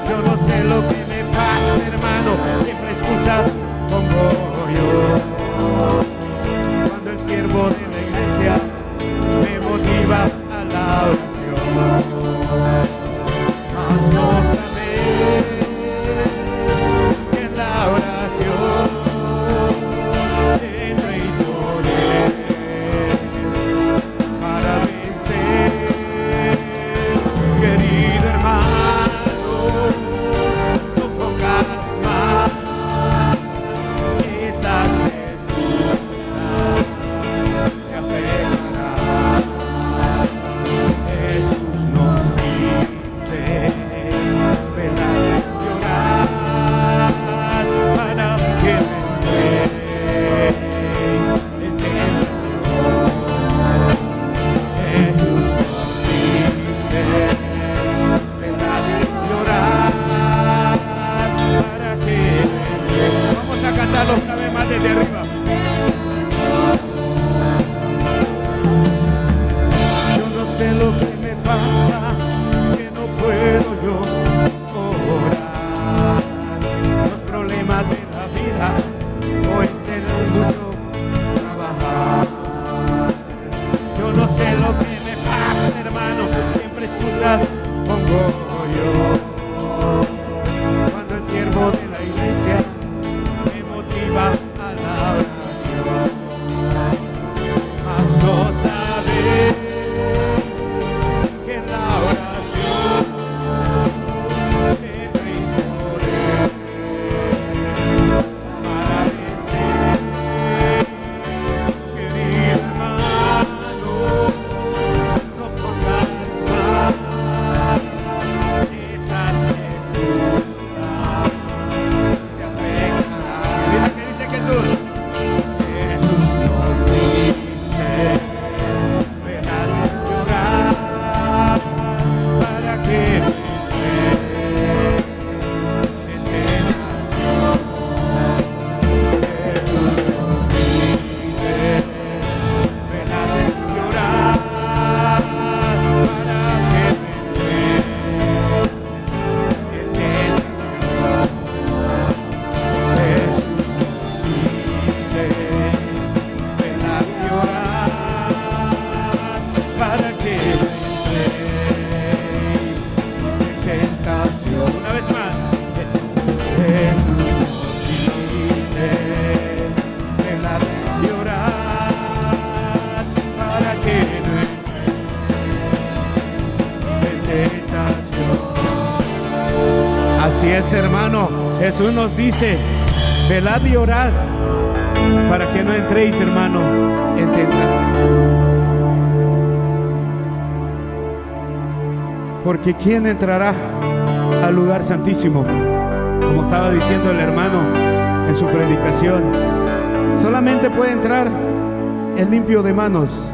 Yo no sé lo que me pasa, hermano, siempre excusas pongo yo. Cuando el siervo de la iglesia me motiva a la oración, mas no sabe que en la oración vez más desde arriba. Yo no sé lo que me pasa, que no puedo yo orar. Los problemas de la vida hoy serán mucho trabajar. Yo no sé lo que me pasa, hermano, siempre excusas pongo yo. Cuando el siervo de la iglesia me motiva a la oración, mas no sabe que en la oración tendréis poder para vencer. Querido hermano, no pongas más esas excusas, te afectarán. Mira que dice Jesús. Jesús nos dice, venad a llorar para que no entréis en tentación. Jesús nos dice, venad a llorar para que no entréis en tentación. Jesús dice, ven a llorar para que no entréis en tentación. Una vez más. Jesús dice, ven a llorar para que no entréis en tentación. Así es, hermano. Jesús nos dice, velad y orad para que no entréis, hermano, en tentación. Porque ¿quién entrará al lugar santísimo? Como estaba diciendo el hermano en su predicación, solamente puede entrar el limpio de manos.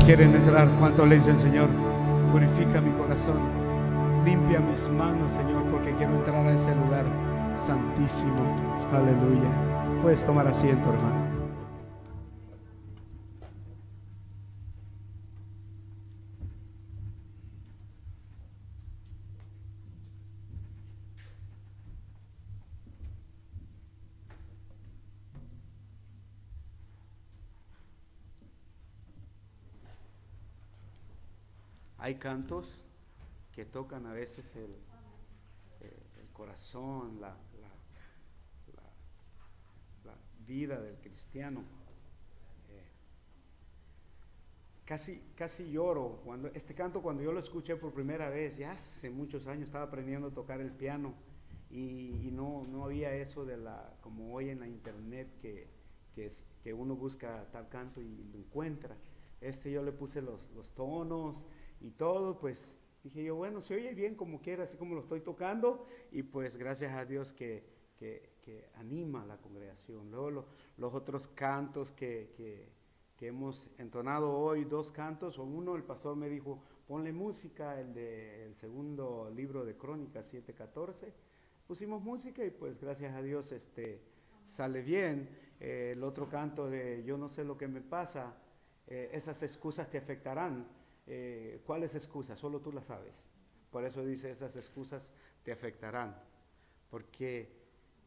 quieren entrar, ¿cuánto le dicen, Señor? Purifica mi corazón, limpia mis manos, Señor, porque quiero entrar a ese lugar santísimo. Aleluya. Puedes tomar asiento, hermano. Hay cantos que tocan a veces el corazón, la vida del cristiano. Casi lloro cuando este canto, cuando yo lo escuché por primera vez, ya hace muchos años. Estaba aprendiendo a tocar el piano y no había eso de como hoy en la internet que uno busca tal canto y lo encuentra. Yo le puse los tonos y todo, pues dije yo, bueno, se oye bien como quiera, así como lo estoy tocando, y pues gracias a Dios que anima a la congregación. Luego los otros cantos que hemos entonado hoy, 2 cantos, o uno, el pastor me dijo, ponle música, el segundo libro de Crónicas 7:14, pusimos música y pues gracias a Dios sale bien. El otro canto de yo no sé lo que me pasa, esas excusas te afectarán. ¿Cuáles excusas? Solo tú las sabes. Por eso dice, esas excusas te afectarán. Porque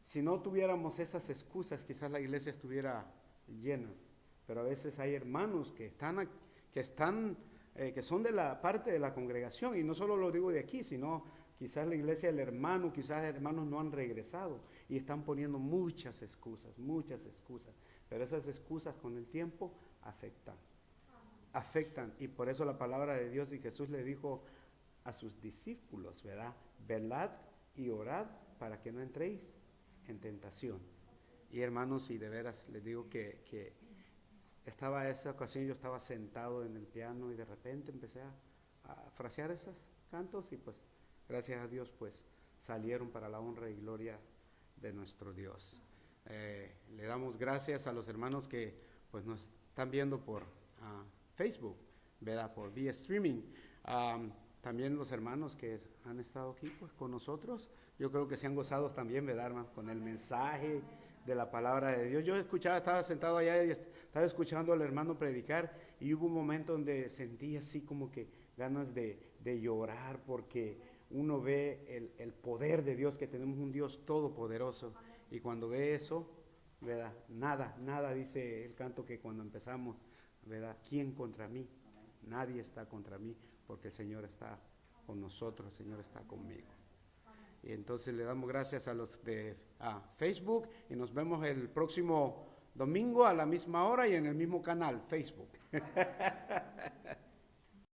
si no tuviéramos esas excusas, quizás la iglesia estuviera llena. Pero a veces hay hermanos que son de la parte de la congregación, y no solo lo digo de aquí, sino quizás la iglesia del hermano, quizás hermanos no han regresado y están poniendo muchas excusas, pero esas excusas con el tiempo afectan, y por eso la palabra de Dios, y Jesús le dijo a sus discípulos, ¿verdad? Velad y orad para que no entréis en tentación. Y hermanos, y de veras les digo que estaba esa ocasión, yo estaba sentado en el piano y de repente empecé a frasear esos cantos y pues gracias a Dios pues salieron para la honra y gloria de nuestro Dios. Le damos gracias a los hermanos que pues nos están viendo por Facebook, ¿verdad? Por vía streaming. También los hermanos que han estado aquí pues con nosotros, yo creo que se han gozado también, ¿verdad, hermano? Con el mensaje de la palabra de Dios. Yo escuchaba, estaba sentado allá y estaba escuchando al hermano predicar y hubo un momento donde sentí así como que ganas de llorar porque uno ve el poder de Dios, que tenemos un Dios todopoderoso. Y cuando ve eso, ¿verdad? Nada dice el canto que cuando empezamos, ¿verdad? ¿Quién contra mí? Nadie está contra mí, porque el Señor está con nosotros, el Señor está conmigo. Y entonces le damos gracias a los de Facebook y nos vemos el próximo domingo a la misma hora y en el mismo canal, Facebook.